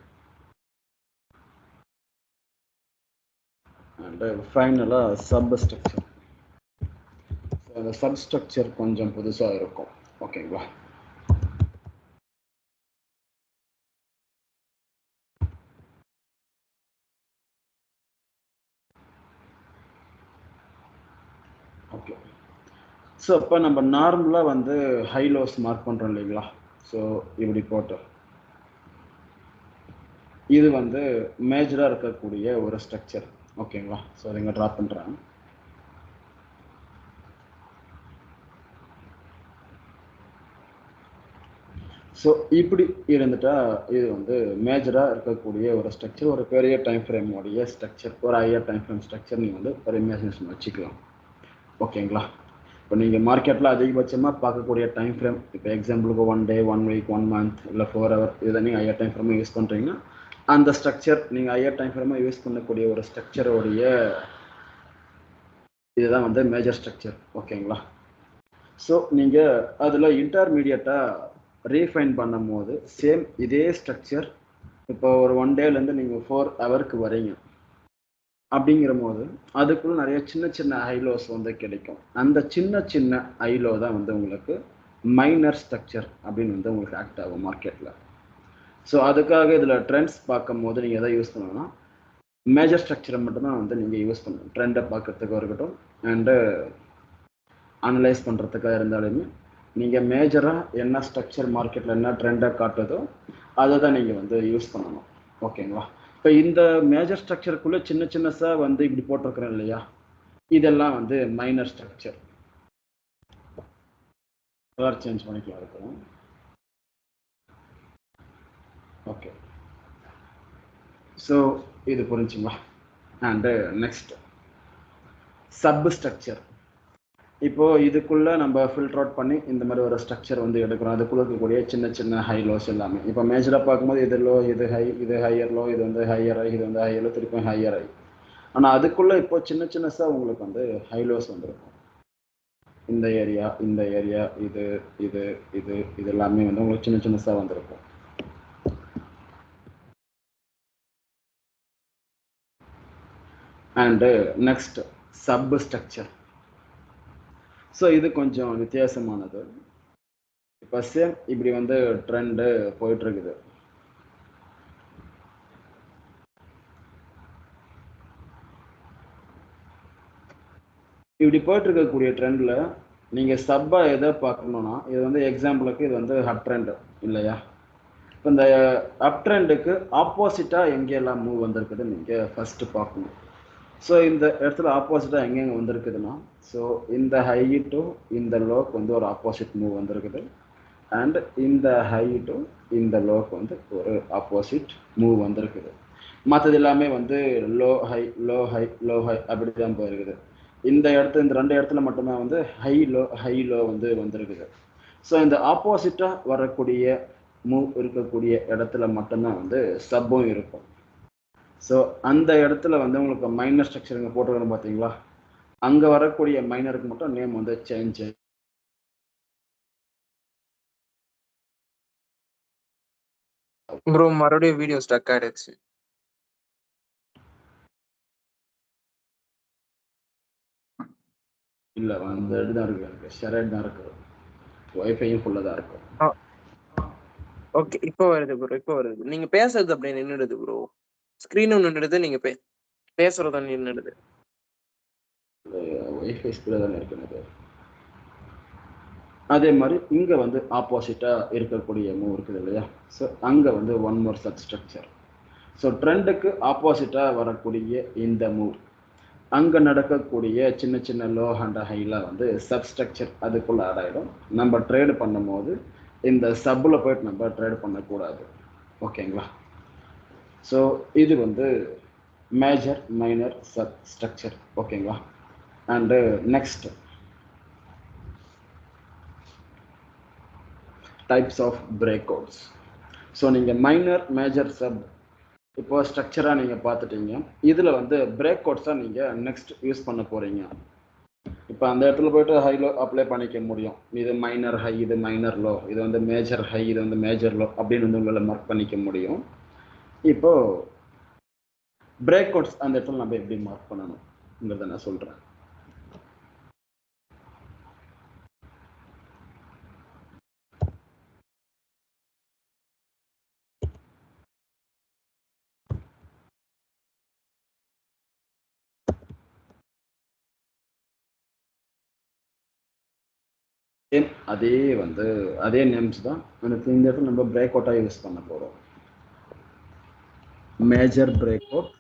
and finally substructure. So the substructure கொஞ்சம் புதுசா இருக்கும். ஓகேங்களா? ஓகே. ஸோ இப்போ நம்ம நார்மலாக வந்து ஹை லோஸ் மார்க் பண்ணுறோம் இல்லைங்களா? ஸோ இப்படி போட்டு இது வந்து மேஜராக இருக்கக்கூடிய ஒரு ஸ்ட்ரக்சர். ஓகேங்களா? ஸோ அதை இங்கே ட்ரா பண்ணுறேன். ஸோ இப்படி இருந்துட்டா இது வந்து மேஜராக இருக்கக்கூடிய ஒரு ஸ்ட்ரக்சர், ஒரு பெரிய டைம் ஃப்ரேமோடைய ஸ்ட்ரக்சர், ஒரு ஹையர் டைம் ஃப்ரேம் ஸ்ட்ரக்சர் நீங்கள் வந்து ஒரு இமேஜினேஷன் வச்சுக்கலாம். ஓகேங்களா? இப்போ நீங்கள் மார்க்கெட்டில் அதிகபட்சமாக பார்க்கக்கூடிய டைம் ஃப்ரேம், இப்போ எக்ஸாம்பிளுக்கு 1 டே, 1 வீக், 1 மந்த் இல்லை 4 ஹவர், இதை நீங்கள் ஹையர் டைம் ஃப்ரேமாக யூஸ் பண்ணுறீங்கன்னா அந்த ஸ்ட்ரக்சர் நீங்கள் ஹையர் டைம் ஃப்ரேமாக யூஸ் பண்ணக்கூடிய ஒரு ஸ்ட்ரக்சரோடைய இதுதான் வந்து மேஜர் ஸ்ட்ரக்சர். ஓகேங்களா? ஸோ நீங்கள் அதில் இன்டர்மீடியட்டாக ரீஃபைன் பண்ணும் போது சேம் இதே ஸ்ட்ரக்சர் இப்போ ஒரு 1 டேலேருந்து நீங்கள் 4 ஹவருக்கு வரீங்க அப்படிங்கிற போது அதுக்குள்ள நிறைய சின்ன சின்ன ஹைலோஸ் வந்து கிடைக்கும். அந்த சின்ன சின்ன ஹைலோ தான் வந்து உங்களுக்கு மைனர் ஸ்ட்ரக்சர் அப்படின்னு வந்து உங்களுக்கு ஆக்ட் ஆகும் மார்க்கெட்டில். ஸோ அதுக்காக இதில் ட்ரெண்ட்ஸ் பார்க்கும் போது நீங்கள் எதை யூஸ் பண்ணணும்னா மேஜர் ஸ்ட்ரக்சரை மட்டும்தான் வந்து நீங்கள் யூஸ் பண்ணணும். ட்ரெண்டை பார்க்கறதுக்காக இருக்கட்டும் அண்டு அனலைஸ் பண்ணுறதுக்காக இருந்தாலுமே நீங்கள் மேஜராக என்ன ஸ்ட்ரக்சர் மார்க்கெட்டில் என்ன ட்ரெண்டை காட்டுதோ அதை தான் நீங்கள் வந்து யூஸ் பண்ணணும். ஓகேங்களா? இப்போ இந்த மேஜர் ஸ்ட்ரக்சருக்குள்ளே சின்ன சின்னஸாக வந்து இப்படி போட்டிருக்கிறோம் இல்லையா, இதெல்லாம் வந்து மைனர் ஸ்ட்ரக்சர். கலர் சேஞ்ச் பண்ணிக்கலாம் இருக்கும். ஓகே. ஸோ இது புரிஞ்சுங்களா? And next sub structure. இப்போது இதுக்குள்ளே நம்ம ஃபில்டர் அவுட் பண்ணி இந்த மாதிரி ஒரு ஸ்ட்ரக்சர் வந்து எடுக்கிறோம். அதுக்குள்ளே இருக்கக்கூடிய சின்ன சின்ன ஹை லோஸ் எல்லாமே. இப்போ மேஜராக பார்க்கும்போது இது லோ, இது ஹை, இது ஹையர் லோ, இது வந்து ஹையர் ஹை, இது வந்து ஹையர் லோ, திருப்பி ஹையர் ஹை. ஆனால் அதுக்குள்ளே இப்போ சின்ன சின்னஸாக உங்களுக்கு வந்து ஹை லோஸ் வந்துருக்கும். இந்த ஏரியா, இந்த ஏரியா, இது இது இது இது எல்லாமே வந்து உங்களுக்கு சின்ன சின்னஸாக வந்திருக்கும். And next sub structure. So இது கொஞ்சம் வித்தியாசமானது. இப்போ சேம் இப்படி வந்து ட்ரெண்டு போயிட்டுருக்குது. இப்படி போயிட்டுருக்கக்கூடிய ட்ரெண்டில் நீங்கள் சப்பாக எதை பார்க்கணுன்னா, இது வந்து எக்ஸாம்பிளுக்கு இது வந்து அப் ட்ரெண்டு இல்லையா? இப்போ இந்த அப் ட்ரெண்டுக்கு ஆப்போசிட்டாக எங்கெல்லாம் மூவ் வந்திருக்குதுன்னு நீங்கள் ஃபஸ்ட்டு பார்க்கணும். ஸோ இந்த இடத்துல ஆப்போசிட்டாக எங்கெங்கே வந்திருக்குதுன்னா, ஸோ இந்த ஹை டு இந்த லோக்கு வந்து ஒரு ஆப்போசிட் மூவ் வந்திருக்குது. அண்ட் இந்த ஹை டு இந்த லோக்கு வந்து ஒரு ஆப்போசிட் மூவ் வந்திருக்குது. மற்றது எல்லாமே வந்து low high low high low high அப்படி தான் போயிருக்குது. இந்த இடத்துல இந்த ரெண்டு இடத்துல மட்டும்தான் வந்து ஹை லோ வந்து வந்திருக்குது. ஸோ இந்த ஆப்போசிட்டாக வரக்கூடிய மூவ் இருக்கக்கூடிய இடத்துல மட்டும்தான் வந்து சப்பும் இருக்கும். ஸோ அந்த இடத்துல வந்து உங்களுக்கு மைனர் ஸ்ட்ரக்சர் இங்கே போட்டுருக்கணும் பார்த்தீங்களா? அங்கே வரக்கூடிய மைனருக்கு மட்டும் நேம் வந்து சேஞ்ச். ப்ரோ மறுபடியும் வீடியோ ஸ்டக் ஆயிடுச்சு. இல்லை அந்த இது தான் இருக்கு, எனக்கு ஷெரட் தான் இருக்கு, ஒய்ஃபையும் ஃபுல்லாக தான் இருக்கும். ஓகே இப்போ வருது ப்ரோ, இப்போ வருது. நீங்க பேசுறது அப்படியே நின்றுடுது ப்ரோ. ஸ்க்ரீனும் நின்றுடுது, நீங்க பேசுறதும் நின்றுடுது. ஒய்ஃபை ஸ்பீடாக தானே இருக்கு எனக்கு. அதே மாதிரி இங்கே வந்து ஆப்போசிட்டாக இருக்கக்கூடிய மூவ் இருக்குது இல்லையா? ஸோ அங்கே வந்து one more sub structure. So ட்ரெண்டுக்கு ஆப்போசிட்டாக வரக்கூடிய இந்த மூவ், அங்கே நடக்கக்கூடிய சின்ன சின்ன லோ அண்ட் ஹைலாம் வந்து சப்ஸ்ட்ரக்சர் அதுக்குள்ளே ஆட் ஆகிடும். நம்ம ட்ரேடு பண்ணும்போது இந்த சப்பில் போய்ட்டு நம்ம ட்ரேட் பண்ணக்கூடாது. ஓகேங்களா? ஸோ இது வந்து மேஜர் மைனர் சப் ஸ்ட்ரக்சர். ஓகேங்களா? And next types of break outs. So நீங்கள் மைனர் மேஜர் சப் இப்போ ஸ்ட்ரக்சராக நீங்கள் பார்த்துட்டீங்க. இதில் வந்து பிரேக் அவுட்ஸாக நீங்கள் நெக்ஸ்ட் யூஸ் பண்ண போகிறீங்க. இப்போ அந்த இடத்துல போய்ட்டு ஹை லோ அப்ளை பண்ணிக்க முடியும். இது மைனர் ஹை, இது மைனர் லோ, இது வந்து மேஜர் ஹை, இது வந்து மேஜர் லோ அப்படின்னு வந்து உங்களால் மார்க் பண்ணிக்க முடியும். இப்போது பிரேக் அவுட்ஸ் அந்த இடத்துல நம்ம எப்படி மார்க் பண்ணணுங்கிறத நான் சொல்கிறேன். அதே வந்து அதே நேம்ஸ் தான் எனக்கு இந்த இடத்துல நம்ம பிரேக் அவுட்டாக யூஸ் பண்ண போகிறோம். Major break out,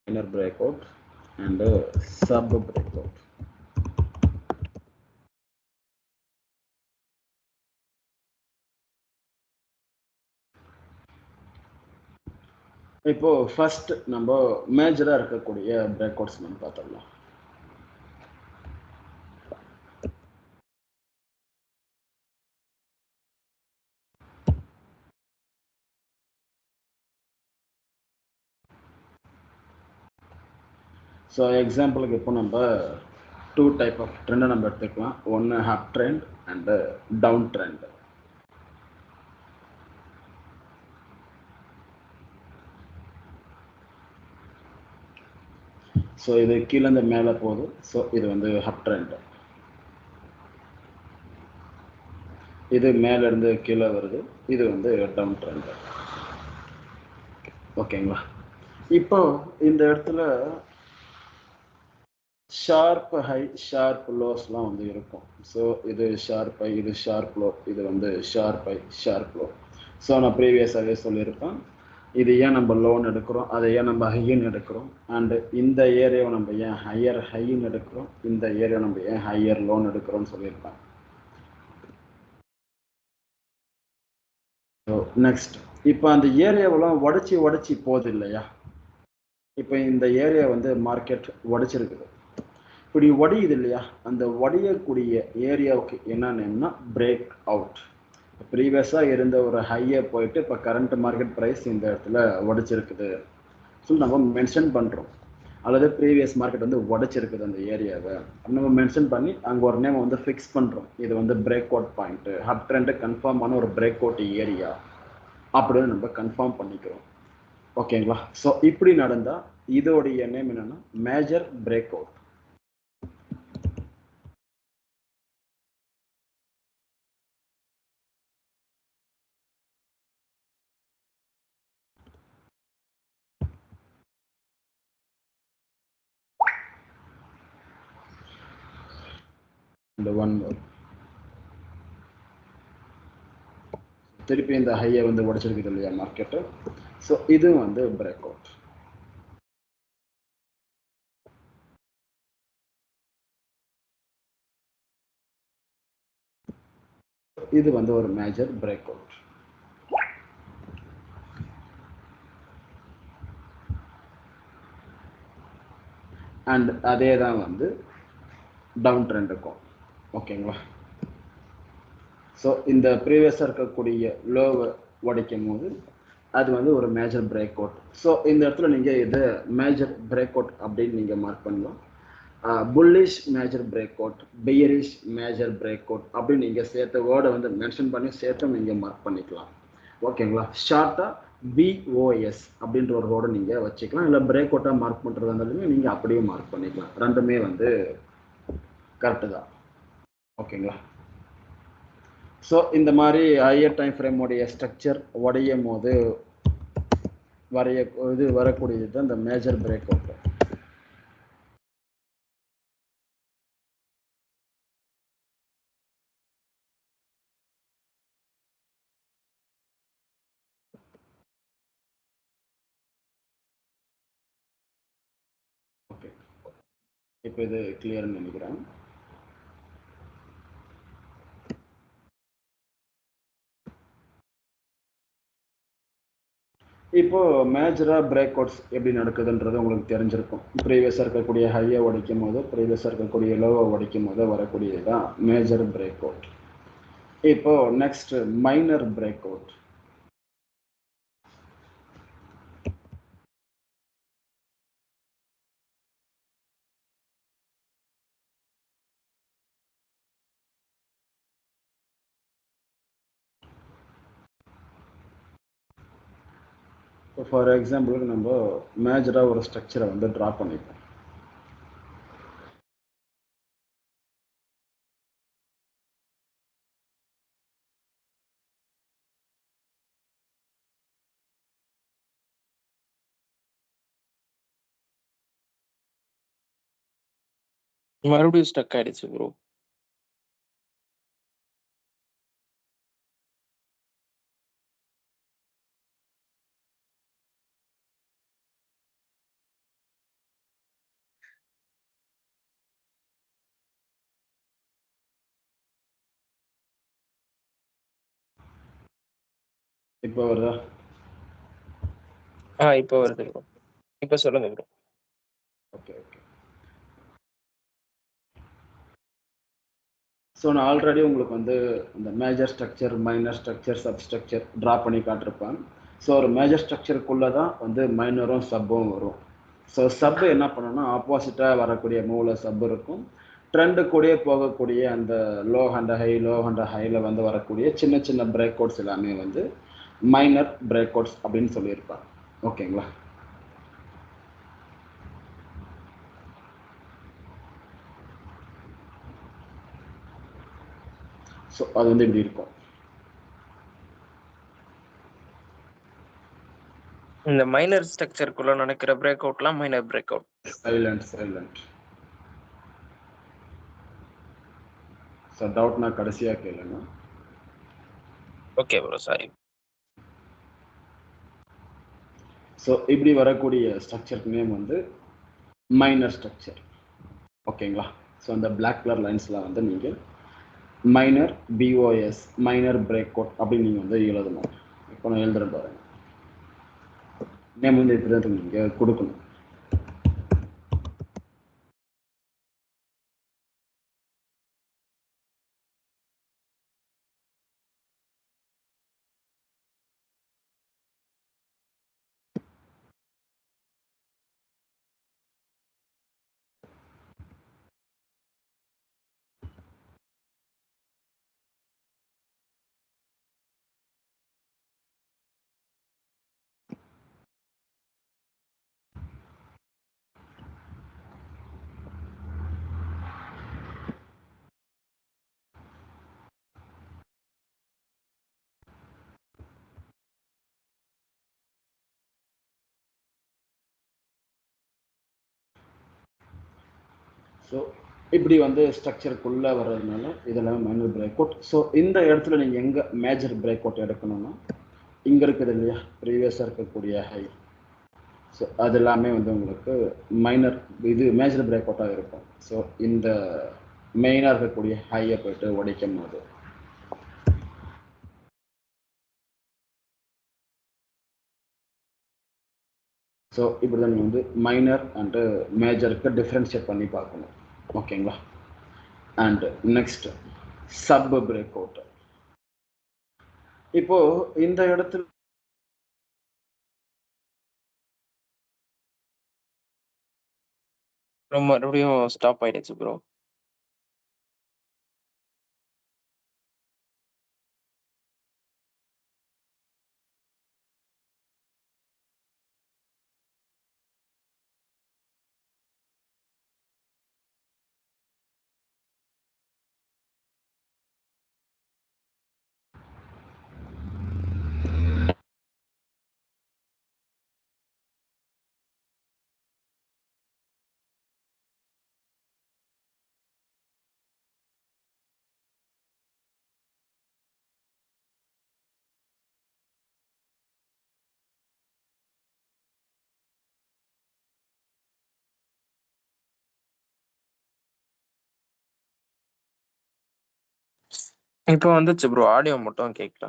minor breakout and sub breakout. இப்போ ஃபர்ஸ்ட் நம்ம மேஜரா இருக்கக்கூடிய பிரேக் அவுட்ஸ் நம்ம பார்த்துடலாம். ஸோ எக்ஸாம்பிளுக்கு இப்போ நம்ம டூ டைப் ஆஃப் ட்ரெண்டை நம்ம எடுத்துக்கலாம். ஒன்று up trend and down trend. So இது கீழேருந்து மேலே போகுது. ஸோ இது வந்து அப் ட்ரெண்ட். இது மேலேருந்து கீழே வருது. இது வந்து டவுன் ட்ரெண்ட். ஓகேங்களா? இப்போ இந்த இடத்துல ஷார்ப் ஹை ஷார்ப் லோஸ்லாம் வந்து இருக்கும். ஸோ இது ஷார்ப் ஹை, இது ஷார்ப் லோ, இது வந்து sharp high sharp low. So நான் ப்ரீவியஸாகவே சொல்லியிருப்பேன், இது ஏன் நம்ம லோன் எடுக்கிறோம், அதை ஏன் நம்ம ஹைன்னு எடுக்கிறோம், அண்டு இந்த ஏரியாவை நம்ம ஏன் ஹையர் ஹைன்னு எடுக்கிறோம், இந்த ஏரியாவை நம்ம ஏன் ஹையர் லோன் எடுக்கிறோம்னு சொல்லியிருப்பேன். ஸோ நெக்ஸ்ட், இப்போ அந்த ஏரியாவெல்லாம் உடச்சி போகுது இல்லையா? இப்போ இந்த ஏரியா வந்து மார்க்கெட் உடைச்சிருக்குது. இப்படி உடையுது இல்லையா? அந்த உடையக்கூடிய ஏரியாவுக்கு என்ன நேம்னா பிரேக் அவுட். ப்ரீவியஸாக இருந்த ஒரு ஹையை போயிட்டு இப்போ கரண்ட் மார்க்கெட் ப்ரைஸ் இந்த இடத்துல உடைச்சிருக்குது சொல்லி நம்ம மென்ஷன் பண்ணுறோம். அல்லது ப்ரீவியஸ் மார்க்கெட் வந்து உடைச்சிருக்குது அந்த ஏரியாவை நம்ம மென்ஷன் பண்ணி அங்கே ஒரு நேம் வந்து ஃபிக்ஸ் பண்ணுறோம். இது வந்து பிரேக் அவுட் பாயிண்ட்டு, அப் ட்ரெண்டு கன்ஃபார்ம் ஆன ஒரு பிரேக் அவுட் ஏரியா அப்படின்னு நம்ம கன்ஃபார்ம் பண்ணிக்கிறோம். ஓகேங்களா? ஸோ இப்படி நடந்தால் இதோடைய நேம் என்னன்னா மேஜர் பிரேக் அவுட். இந்த ஒன் திருப்பி இந்த ஹையை வந்து உடைச்சிருக்குது இல்லையா மார்க்கெட்டு? ஸோ இது வந்து பிரேக் அவுட். இது வந்து ஒரு மேஜர் பிரேக் அவுட். அண்ட் அதே தான் வந்து டவுன் ட்ரெண்டுக்கும். ஓகேங்களா? ஸோ இந்த ப்ரீவியஸாக இருக்கக்கூடிய லோவை உடைக்கும் போது அது வந்து ஒரு மேஜர் பிரேக் அவுட். ஸோ இந்த இடத்துல நீங்கள் இது மேஜர் பிரேக் அவுட் அப்படின்னு நீங்கள் மார்க் பண்ணலாம். Bullish major break out, bearish major break out அப்படின்னு நீங்கள் சேர்த்த வேர்டை வந்து மென்ஷன் பண்ணி சேர்த்து நீங்கள் மார்க் பண்ணிக்கலாம். ஓகேங்களா? ஷார்ட்டாக பிஓஎஸ் அப்படின்ற ஒரு வேர்டை நீங்கள் வச்சுக்கலாம். இல்லை பிரேக் அவுட்டாக மார்க் பண்ணுறதா இருந்தாலுமே நீங்கள் அப்படியே மார்க் பண்ணிக்கலாம். ரெண்டுமே வந்து கரெக்டு தான். ஓகேங்களா? ஸோ இந்த மாதிரி ஹையர் டைம் ஃப்ரேமோடைய ஸ்ட்ரக்சர் உடையும் போது வரக்கூடியது தான் இந்த மேஜர் பிரேக் அவுட். ஓகே, இப்போ இது கிளியர்னு நினைக்கிறேன். இப்போ மேஜராக பிரேக் அவுட்ஸ் எப்படி நடக்குதுன்றது உங்களுக்கு தெரிஞ்சிருக்கும். ப்ரீவியஸாக இருக்கக்கூடிய ஹையை உடைக்கும் போது, ப்ரீவியஸாக இருக்கக்கூடிய லோவை உடைக்கும் போது வரக்கூடியது தான் மேஜர் பிரேக் அவுட். இப்போ நெக்ஸ்ட் மைனர் பிரேக் அவுட். இப்போ ஃபார் எக்ஸாம்பிளுக்கு நம்ம மேஜராக ஒரு ஸ்ட்ரக்சரை வந்து ட்ரா பண்ணிப்போம். மறுபடியும் ஸ்டக் ஆயிடுச்சு ப்ரோ. இப்போ வருதா? இப்போ வருது ப்ரோ. இப்போ சொல்லுங்க ப்ரோ. Okay okay. ஸோ நான் ஆல்ரெடி உங்களுக்கு வந்து இந்த major structure, minor structure, sub structure draw பண்ணி காட்டிருப்பேன். ஸோ ஒரு மேஜர் ஸ்ட்ரக்சருக்குள்ளே தான் வந்து மைனரும் சப்பும் வரும். ஸோ சப்பு என்ன பண்ணணும்னா ஆப்போசிட்டாக வரக்கூடிய மூல சப்பு இருக்கும். ட்ரெண்டு கூடயே போகக்கூடிய அந்த low and high, low and ஹையில் வந்து வரக்கூடிய சின்ன சின்ன பிரேக் அவுட்ஸ் எல்லாமே வந்து மைனர் பிரேக் அவுட்ஸ் அப்படின்னு சொல்லியிருப்பாங்க. ஓகேங்களா? ஸோ அது வந்து இப்படி இருக்கும். இந்த மைனர் ஸ்ட்ரக்சருக்குள்ள நடக்கிற பிரேக் அவுட்லாம் minor break out. Silent. So டவுட்னா கடைசியாக கேளுங்க. Okay bro, sorry. ஸோ இப்படி வரக்கூடிய ஸ்ட்ரக்சருக்கு நேம் வந்து மைனர் ஸ்ட்ரக்சர். ஓகேங்களா? ஸோ அந்த பிளாக் கலர் லைன்ஸில் வந்து நீங்கள் minor BOS minor break out அப்படின்னு நீங்கள் வந்து எழுதணும். இப்போ நான் எழுதுறேன் பாருங்க. நேம் வந்து இப்படி தான் நீங்கள் கொடுக்கணும். ஸோ இப்படி வந்து ஸ்ட்ரக்சருக்குள்ளே வர்றதுனால இதெல்லாம் மைனர் பிரேக் அவுட். ஸோ இந்த இடத்துல நீங்கள் எங்கே மேஜர் பிரேக் அவுட் எடுக்கணும்னா இங்கே இருக்குது இல்லையா, ப்ரீவியஸாக இருக்கக்கூடிய ஹை. ஸோ அது எல்லாமே வந்து உங்களுக்கு மைனர் இது மேஜர் பிரேக் அவுட்டாக இருக்கும். ஸோ இந்த மெயினாக இருக்கக்கூடிய ஹையை போய்ட்டு உடைக்கும் போது ஸோ இப்படி தான் நீங்கள் வந்து மைனர் அண்டு மேஜருக்கு டிஃப்ரென்ஷியேட் பண்ணி பார்க்கணும். ஓகேங்களா? And next sub break out. இப்போ இந்த இடத்துல மறுபடியும் ஸ்டாப் ஆயிடுச்சு ப்ரோ. இப்போ வந்துச்சு ப்ரோ, ஆடியோ மட்டும் கேட்கல.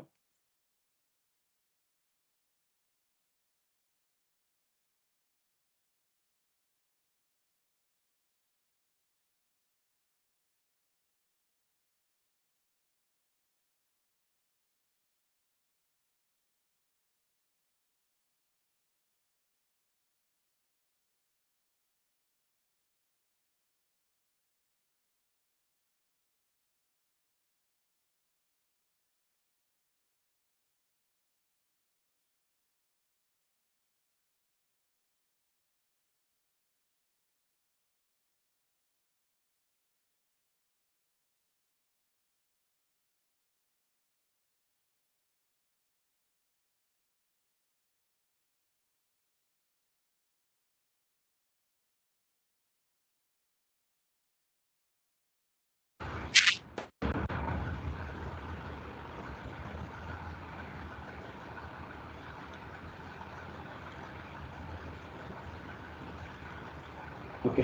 ஓகே,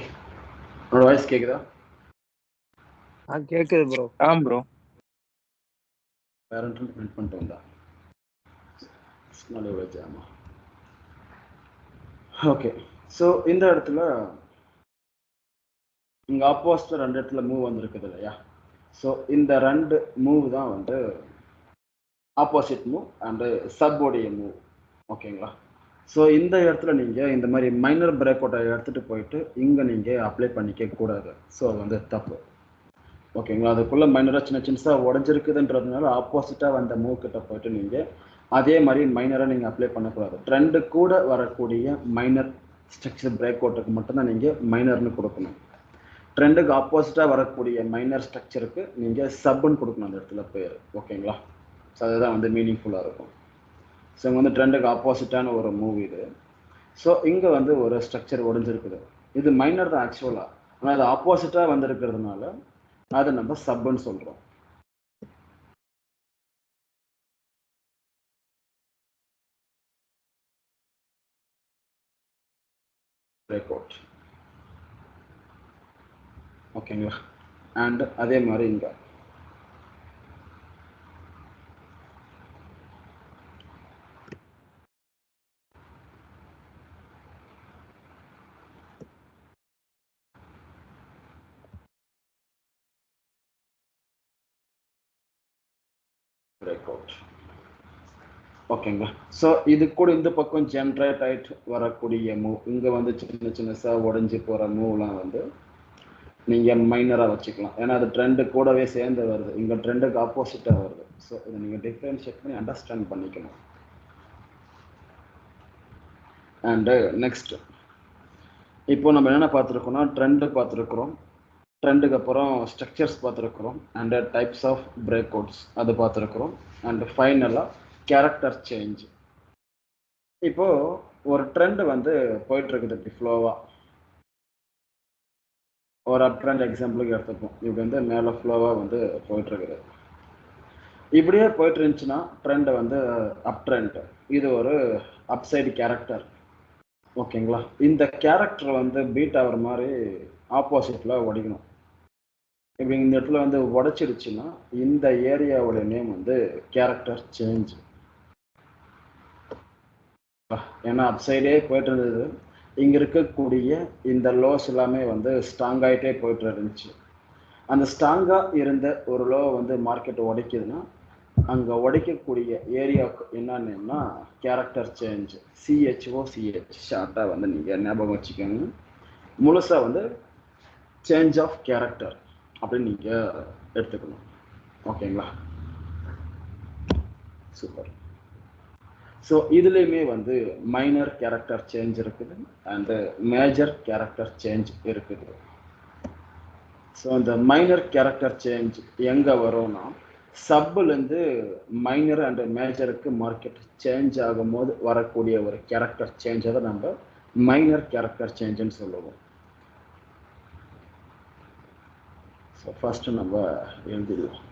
உங்களோட வாய்ஸ் கேக்குதா? கேக்குது ப்ரோ. ப்ரோ பேரண்ட்னு பிரிண்ட் பண்ணிட்டு வந்தா நல்ல வச்சாமா. ஓகே, ஸோ இந்த இடத்துல இங்கே ஆப்போசிட்டில் 2 இடத்துல மூவ் வந்துருக்குது இல்லையா? ஸோ இந்த 2 மூவ் தான் வந்து ஆப்போசிட் மூவ் அண்டு சப்போடைய மூவ். ஓகேங்களா? ஸோ இந்த இடத்துல நீங்கள் இந்த மாதிரி மைனர் பிரேக் அவுட்டை எடுத்துகிட்டு போயிட்டு இங்கே நீங்கள் அப்ளை பண்ணிக்க கூடாது. ஸோ அது வந்து தப்பு. ஓகேங்களா? அதுக்குள்ளே மைனராக சின்ன சின்னதாக உடஞ்சிருக்குதுன்றதுனால ஆப்போசிட்டாக வந்த மூவ் கிட்ட போயிட்டு நீங்கள் அதே மாதிரி மைனராக நீங்கள் அப்ளை பண்ணக்கூடாது. ட்ரெண்டு கூட வரக்கூடிய மைனர் ஸ்ட்ரக்சர் பிரேக் அவுட்டுக்கு மட்டும்தான் நீங்கள் மைனர்னு கொடுக்கணும். ட்ரெண்டுக்கு ஆப்போசிட்டாக வரக்கூடிய மைனர் ஸ்ட்ரக்சருக்கு நீங்கள் சப்புன்னு கொடுக்கணும் அந்த இடத்துல பேர். ஓகேங்களா? ஸோ அதுதான் வந்து மீனிங்ஃபுல்லாக இருக்கும். ஸோ இங்கே வந்து ட்ரெண்டுக்கு ஆப்போசிட்டான ஒரு மூவ் இது. ஸோ இங்கே வந்து ஒரு ஸ்ட்ரக்சர் உடஞ்சிருக்குது. இது மைனர் தான் ஆக்சுவலாக, ஆனால் அது ஆப்போசிட்டாக வந்திருக்கிறதுனால அதை நம்ம சப்னு சொல்றோம். Break out. ஓகேங்களா? அண்ட் அதே மாதிரி இங்க பிரேக் அவுட். ஓகேங்களா? ஸோ இது கூட இந்த பக்கம் ஜென்ரேட் ஆயிட்டு வரக்கூடிய மூவ், இங்க வந்து சின்ன சின்னசா உடஞ்சி போற மூவ்லாம் வந்து நீங்க மைனரா வச்சுக்கலாம். ஏன்னா அது ட்ரெண்டு கூடவே சேர்ந்து வருது, இங்க ட்ரெண்டுக்கு ஆப்போசிட்டா வருது. ஸோ இதை நீங்க டிஃபரன்ஷியேட் பண்ணி அண்டர்ஸ்டாண்ட் பண்ணிக்கணும். அண்ட் நெக்ஸ்ட் இப்போ நம்ம என்ன பார்த்துருக்கோம்னா ட்ரெண்டு பார்த்துருக்குறோம், ட்ரெண்டுக்கு அப்புறம் ஸ்ட்ரக்சர்ஸ் பார்த்துருக்குறோம், and types of break outs அது பார்த்துருக்குறோம், அண்ட் ஃபைனலாக கேரக்டர் சேஞ்ச். இப்போ ஒரு ட்ரெண்ட் வந்து போயிட்டு இருக்குது இப்படி ஃப்ளோவா, ஒரு அப் ட்ரெண்ட் எக்ஸாம்பிளுக்கு எடுத்துப்போம். இப்படி வந்து மேலே ஃப்ளோவா வந்து போயிட்டு இருக்குது. இப்படியே போயிட்டு இருந்துச்சுன்னா ட்ரெண்ட் வந்து அப் ட்ரெண்ட், இது ஒரு அப்சைடு கேரக்டர். ஓகேங்களா? இந்த கேரக்டர் வந்து பீட் ஆகிற மாதிரி ஆப்போசிட்ல உடைக்கணும். இப்படி இந்த இடத்துல வந்து உடைச்சிடுச்சுன்னா இந்த ஏரியாவோட நேம் வந்து கேரக்டர் சேஞ்ச். ஏன்னா அப்சைடே போயிட்டு இருந்தது, இங்க இருக்கக்கூடிய இந்த லோஸ் எல்லாமே வந்து ஸ்ட்ராங் ஆகிட்டே போயிட்டு இருந்துச்சு. அந்த ஸ்ட்ராங்கா இருந்த ஒரு லோ வந்து மார்க்கெட் உடைக்குதுன்னா அங்க உடைக்கக்கூடிய ஏரியாவுக்கு என்னன்னா கேரக்டர் சேஞ்ச், சிஹெச்ஓசிஹெச் ஷார்ட்டா வந்து நீங்க ஞாபகம் வச்சுக்கோங்க. முழுசா வந்து சேஞ்ச் ஆஃப் கேரக்டர் அப்படின்னு நீங்க எடுத்துக்கணும். ஓகேங்களா? சூப்பர். ஸோ இதுலேயுமே வந்து மைனர் கேரக்டர் சேஞ்ச் இருக்குது அண்டு மேஜர் கேரக்டர் சேஞ்ச் இருக்குது. ஸோ அந்த மைனர் கேரக்டர் சேஞ்ச் எங்கே வரும்னா சப்புலேருந்து மைனர் அண்ட் மேஜருக்கு மார்க்கெட் சேஞ்ச் ஆகும்போது வரக்கூடிய ஒரு கேரக்டர் சேஞ்சை தான் நம்ம மைனர் கேரக்டர் சேஞ்சுன்னு சொல்லுவோம். ஸோ ஃபர்ஸ்ட் நம்ம எழுதிடலாம்.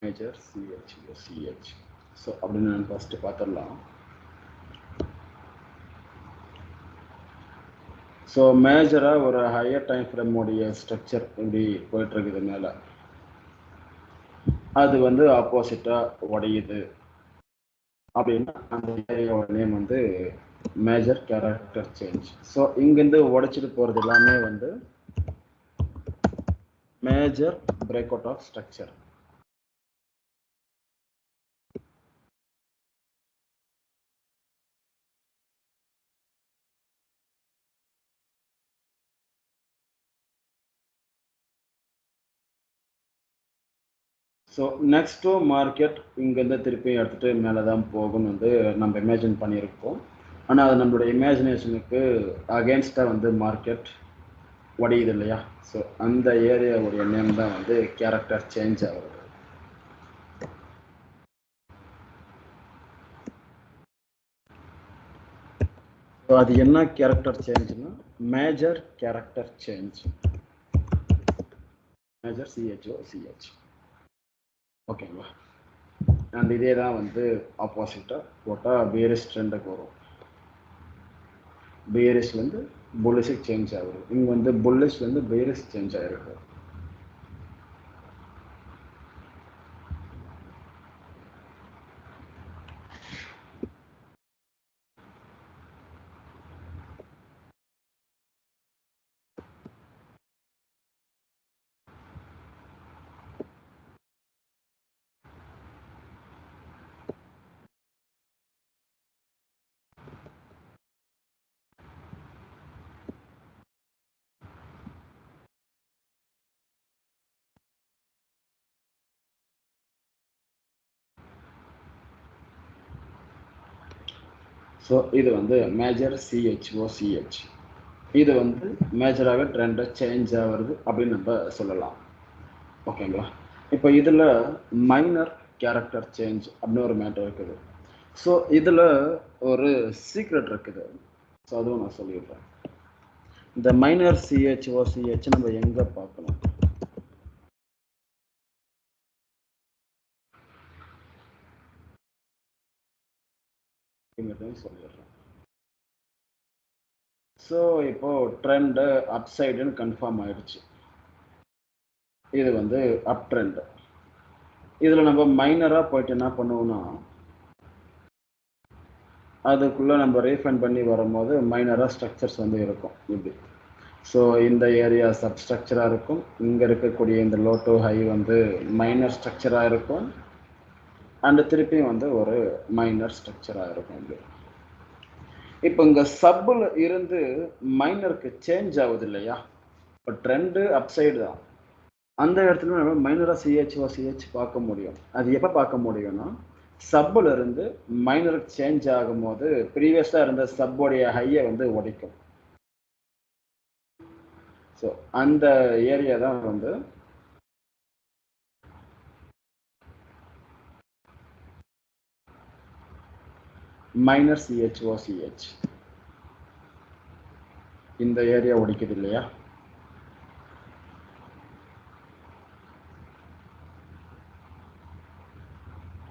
மேஜர் சிஹெச்ஓசிஹெச். ஸோ அப்படின்னு நான் ஃபர்ஸ்ட் பார்த்துடலாம். ஸோ மேஜராக ஒரு ஹையர் டைம் ஃப்ரேமோடைய ஸ்ட்ரக்சர் இப்படி போயிட்டு இருக்குது மேலே, அது வந்து ஆப்போசிட்டாக உடையுது அப்படின்னா அந்த ஏரியாவோட நேம் வந்து மேஜர் கேரக்டர் சேஞ்ச். ஸோ இங்கேருந்து உடைச்சிட்டு போகிறது எல்லாமே வந்து major break out of structure. So next market இங்கேருந்து திருப்பி எடுத்துகிட்டு மேலே தான் போகும்னு வந்து நம்ம இமேஜின் பண்ணியிருக்கோம். ஆனால் அது நம்மளோட இமேஜினேஷனுக்கு அகேன்ஸ்டாக வந்து மார்க்கெட் உடையுது இல்லையா? ஸோ அந்த ஏரியாவுடைய நேம் தான் வந்து கேரக்டர் சேஞ்ச் ஆகுது. ஸோ அது என்ன கேரக்டர் சேஞ்சுன்னா major character change, major CHOCH. ஓகேங்களா? அண்ட் இதே தான் வந்து ஆப்போசிட்டாக போட்டால் பேரிஷ் ட்ரெண்டுக்கு வரும். பேரிஷ்லேருந்து புல்லிஷுக்கு சேஞ்ச் ஆகுது, இங்கே வந்து புல்லிஷ்லேருந்து பேரிஷ் சேஞ்ச் ஆகிருக்கு. ஸோ இது வந்து மேஜர் சிஹெச்ஓசிஹெச். இது வந்து மேஜராக ட்ரெண்டை சேஞ்ச் ஆகிறது அப்படின்னு நம்ம சொல்லலாம். ஓகேங்களா? இப்போ இதில் மைனர் கேரக்டர் சேஞ்ச் அப்படின்னு ஒரு மேட்டர் இருக்குது. ஸோ இதில் ஒரு சீக்ரெட் இருக்குது. ஸோ அதுவும் நான் சொல்லிடுறேன். இந்த மைனர் சிஹெச்ஓசிஹெச் நம்ம எங்கே பார்க்கணும்? சொல்லிடுறேன். ஸோ இப்போ ட்ரெண்டு அப் சைடுன்னு கன்ஃபார்ம் ஆயிடுச்சு. இது வந்து அப் ட்ரெண்ட். இதில் நம்ம மைனராக போயிட்டு என்ன பண்ணுவோம்னா, அதுக்குள்ளே நம்ம ரீஃபைன் பண்ணி வரும்போது மைனராக ஸ்ட்ரக்சர்ஸ் வந்து இருக்கும் இப்படி. ஸோ இந்த ஏரியா சப்ஸ்ட்ரக்சராக இருக்கும். இங்கே இருக்கக்கூடிய இந்த லோ டு ஹை வந்து மைனர் ஸ்ட்ரக்சராக இருக்கும். அண்டு திருப்பியும் வந்து ஒரு மைனர் ஸ்ட்ரக்சராக இருக்கும் இப்படி. இப்போ இங்கே சப்பில் இருந்து மைனருக்கு சேஞ்ச் ஆகுது இல்லையா? இப்போ ட்ரெண்டு அப்சைடு தான். அந்த இடத்துல நம்ம மைனராக சிஹெச்ஓசிஹெச் பார்க்க முடியும். அது எப்போ பார்க்க முடியும்னா, சப்பில் இருந்து மைனருக்கு சேஞ்ச் ஆகும்போது ப்ரீவியஸாக இருந்த சப்போடைய ஹையை வந்து உடைக்கும். ஸோ அந்த ஏரியா தான் வந்து மைனர் சிஹெச்ஓசிஹெச். இந்த ஏரியா உடைக்குது இல்லையா?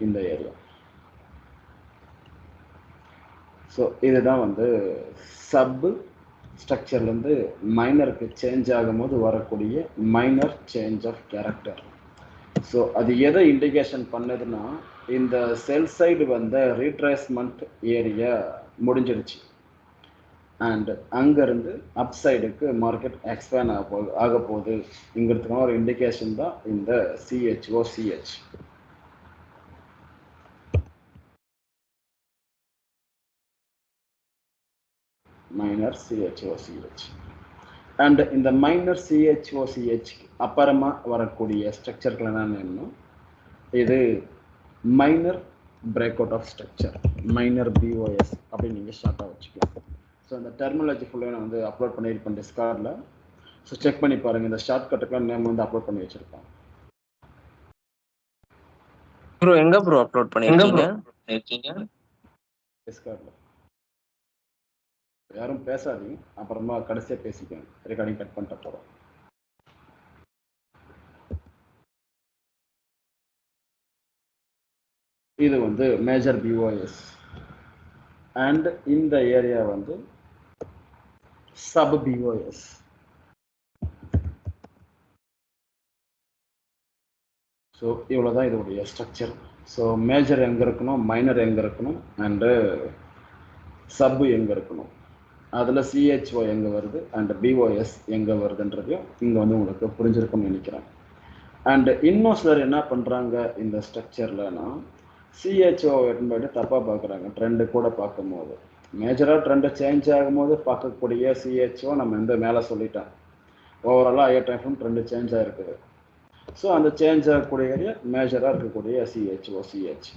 இந்த ஏரியா. ஸோ இதுதான் வந்து சப் ஸ்ட்ரக்சர்லேருந்து மைனருக்கு சேஞ்ச் ஆகும்போது வரக்கூடிய minor change of character. So அது எதை இண்டிகேஷன் பண்ணுதுன்னா, இந்த செல் சைடு வந்த ரீட்ரேஸ்மெண்ட் ஏரியா முடிஞ்சிடுச்சு. அண்ட் அங்கேருந்து அப் சைடுக்கு மார்க்கெட் எக்ஸ்பேண்ட் ஆக போகுதுங்கிறதுக்கான ஒரு இண்டிகேஷன் தான் இந்த சிஹெச்ஓசிஹெச். Minor CHOCH. அண்ட் இந்த மைனர் சிஹெச்ஓசிஹெச் அப்புறமா வரக்கூடிய ஸ்ட்ரக்சர்கள் என்னென்னு, இது minor break out of structure, minor BOS அப்படின்னு நீங்கள் ஷார்ட்டாக வச்சுக்கலாம். ஸோ இந்த டெர்மினாலஜி ஃபுல்லாக நான் வந்து அப்லோட் பண்ணியிருப்பேன் டிஸ்கார்டில். ஸோ செக் பண்ணி பாருங்கள். இந்த ஷார்ட்கட்டுக்கெலாம் நேம் வந்து அப்லோட் பண்ணி வச்சுருப்பேன். ப்ரோ எங்க ப்ரோ அப்லோட் பண்ணிருக்கீங்க? டிஸ்கார்டில். யாரும் பேசாதீங்க, அப்புறமா கடைசியாக பேசிக்கோங்க. ரெக்கார்டிங் கட் பண்ணிட்டு போகிறோம். இது வந்து மேஜர் பிஓஎஸ். அண்ட் இந்த ஏரியா வந்து சப் பிஓஎஸ். ஸோ இவ்வளோதான் இதோடைய ஸ்ட்ரக்சர். ஸோ மேஜர் எங்கே இருக்கணும், மைனர் எங்கே இருக்கணும், அண்டு சப்பு எங்கே இருக்கணும், அதில் சிஹெச்ஓ எங்கே வருது அண்ட் பிஓஎஸ் எங்கே வருதுன்றதையும் இங்கே வந்து உங்களுக்கு புரிஞ்சிருக்கும்னு நினைக்கிறேன். அண்ட் இன்னும் சிலர் என்ன பண்ணுறாங்க இந்த ஸ்ட்ரக்சர்லனா, சிஹெச்ஓ போய்ட்டு தப்பாக பார்க்குறாங்க. ட்ரெண்டு கூட பார்க்கும்போது மேஜராக ட்ரெண்டு சேஞ்ச் ஆகும்போது பார்க்கக்கூடிய சிஹெச்ஓ நம்ம இந்த மேலே சொல்லிட்டோம். ஓவராலாக ஐஎட்எஃப்எம் ட்ரெண்டு சேஞ்ச் ஆகிருக்குது. ஸோ அந்த சேஞ்ச் ஆகக்கூடிய ஏரியா மேஜராக இருக்கக்கூடிய சிஹெச்ஓசிஹெச்.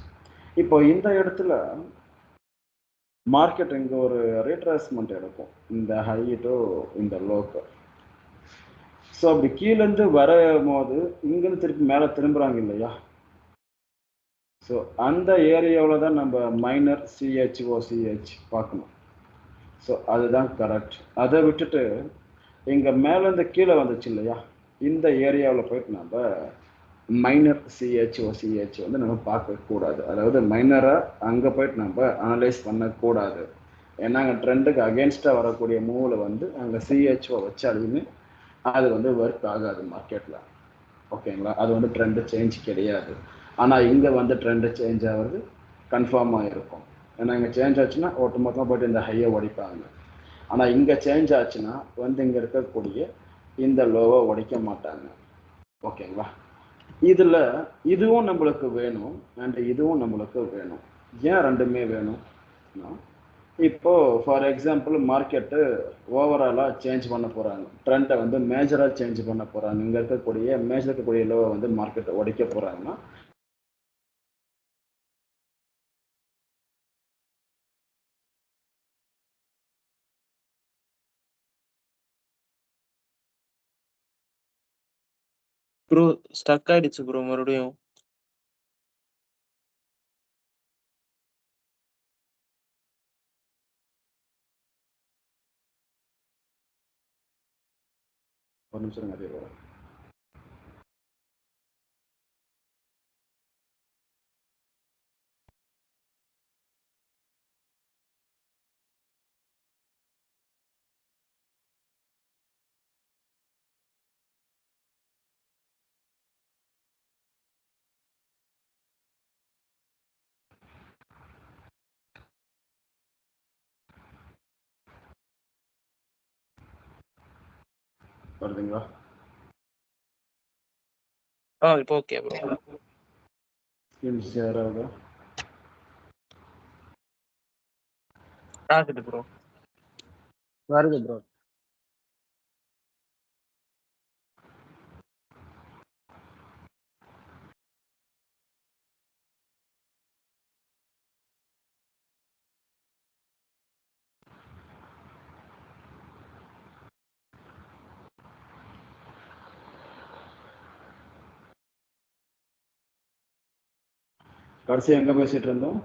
இப்போ இந்த இடத்துல மார்க்கெட் இங்கே ஒரு ரீட்ரேஸ்மெண்ட் எடுக்கும், இந்த ஹை டு இந்த லோக்கு. ஸோ அப்படி கீழேருந்து வரும்போது இங்கேருந்து திருப்பி மேலே திரும்புகிறாங்க இல்லையா? ஸோ அந்த ஏரியாவில் தான் நம்ம மைனர் சிஹெச்ஓசிஹெச் பார்க்கணும். ஸோ அதுதான் கரெக்ட். அதை விட்டுட்டு இங்கே மேலேருந்து கீழே வந்துச்சு இல்லையா, இந்த ஏரியாவில் போயிட்டு நம்ம மைனர் சிஹெச்ஓசிஹெச் வந்து நம்ம பார்க்கக்கூடாது. அதாவது மைனராக அங்கே போயிட்டு நம்ம அனலைஸ் பண்ணக்கூடாது. ஏன்னா அங்கே ட்ரெண்டுக்கு அகேன்ஸ்டாக வரக்கூடிய மூவில் வந்து அங்கே சிஹெச்ஓ வச்சாலுமே அது வந்து ஒர்க் ஆகாது மார்க்கெட்டில். ஓகேங்களா? அது வந்து ட்ரெண்டு சேஞ்ச் கிடையாது. ஆனால் இங்கே வந்து ட்ரெண்டு சேஞ்ச் ஆகிறது கன்ஃபார்மாக இருக்கும். ஏன்னா இங்கே சேஞ்ச் ஆச்சுன்னா ஒட்டுமொத்தமாக போய்ட்டு இந்த ஹையை உடைப்பாங்க. ஆனால் இங்கே சேஞ்ச் ஆச்சுன்னா வந்து இங்கே இருக்கக்கூடிய இந்த லோவை உடைக்க மாட்டாங்க. ஓகேங்களா? இதில் இதுவும் நம்மளுக்கு வேணும் அண்ட் இதுவும் நம்மளுக்கு வேணும். ஏன் ரெண்டுமே வேணும்? இப்போது ஃபார் எக்ஸாம்பிள் மார்க்கெட்டு ஓவராலாக சேஞ்ச் பண்ண போகிறாங்க, ட்ரெண்டை வந்து மேஜராக சேஞ்ச் பண்ண போகிறாங்க. இங்கே இருக்கக்கூடிய மேஜர் இருக்கக்கூடிய லோவை வந்து மார்க்கெட்டை உடைக்க போகிறாங்கன்னா ப்ரோ ஸ்டக் ஆயிடுச்சு ப்ரோ மறுபடியும். ஒரு நிமிஷம் அதே வரும். வருதுங்களா? இப்போ ஓகே ப்ரோ. ஸ்கிரீன் ஷேர் ஆகுதா? ஆகுது ப்ரோ. வருது ப்ரோ. கடைசி எங்க பேசிட்டு இருந்தோம்?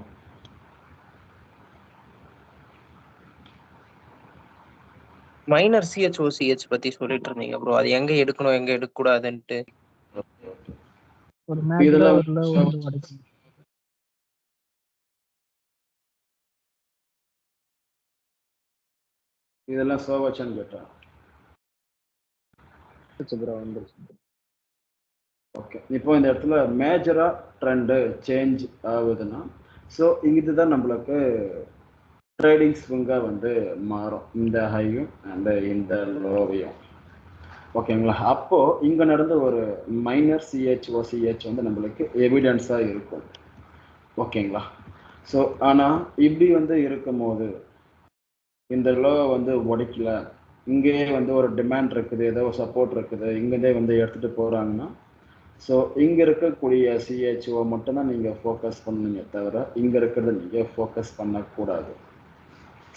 மைனர் சிஹெச்ஓசிஹெச் பத்தி சொல்லிட்டு இருந்தீங்க ப்ரோ. அது எங்க எடுக்கணும் எங்க எடுக்க கூடாதுன்ட்டு. ஒரு மேட்ச்ல இதெல்லாம் ஒரு லவ் வந்து உடைக்கணும். இதெல்லாம் சோவாச்சான்னு கேட்டேன். ப்ரோ வந்துருச்சு. ஓகே, இப்போ இந்த இடத்துல மேஜரா ட்ரெண்டு சேஞ்ச் ஆகுதுன்னா ஸோ இதுதான் நம்மளுக்கு ட்ரேடிங் ஸ்விங்காக வந்து மாறும், இந்த ஹையும் அண்ட் இந்த லோவையும். ஓகேங்களா? அப்போ இங்க நடந்த ஒரு மைனர் சிஹெச்ஓசிஹெச் வந்து நம்மளுக்கு எவிடன்ஸா இருக்கும். ஓகேங்களா? ஸோ ஆனா இப்படி வந்து இருக்கும் போது இந்த லோ வந்து உடைக்கல, இங்கேயே வந்து ஒரு டிமாண்ட் இருக்குது, ஏதோ ஒரு சப்போர்ட் இருக்குது, இங்கேருந்தே வந்து எடுத்துட்டு போறாங்கன்னா ஸோ இங்க இருக்கக்கூடிய சிஹெச்ஓ மட்டும்தான் நீங்க ஃபோக்கஸ் பண்ணுவீங்க தவிர இங்க இருக்கிறத நீங்க ஃபோக்கஸ் பண்ணக்கூடாது.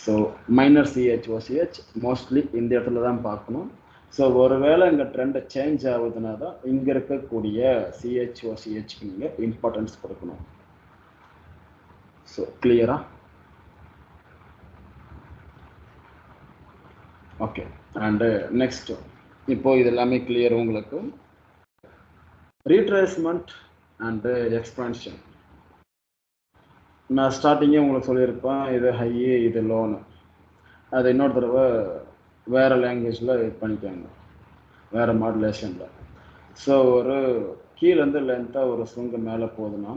ஸோ மைனர் சிஹெச்ஓசிஹெச் மோஸ்ட்லி இந்த இடத்துல தான் பார்க்கணும். ஸோ ஒருவேளை இங்கே ட்ரெண்ட் சேஞ்ச் ஆகுதுன்னா தான் இங்கே இருக்கக்கூடிய சிஹெச்ஓசிஹெச்க்கு நீங்கள் இம்பார்ட்டன்ஸ் கொடுக்கணும். ஸோ கிளியரா? ஓகே, அண்டு நெக்ஸ்ட் இப்போ இது எல்லாமே கிளியர் உங்களுக்கு. Retracement and expansion. நான் ஸ்டார்டிங்கே உங்களுக்கு சொல்லியிருப்பேன், இது ஹையு இது லோனு. அது இன்னொரு தடவை வேறு லாங்குவேஜில் இது பண்ணிக்காங்க, வேறு மாடுலேஷனில். ஸோ ஒரு கீழேருந்து லென்த்தாக ஒரு ஸ்விங்கு மேலே போகுதுன்னா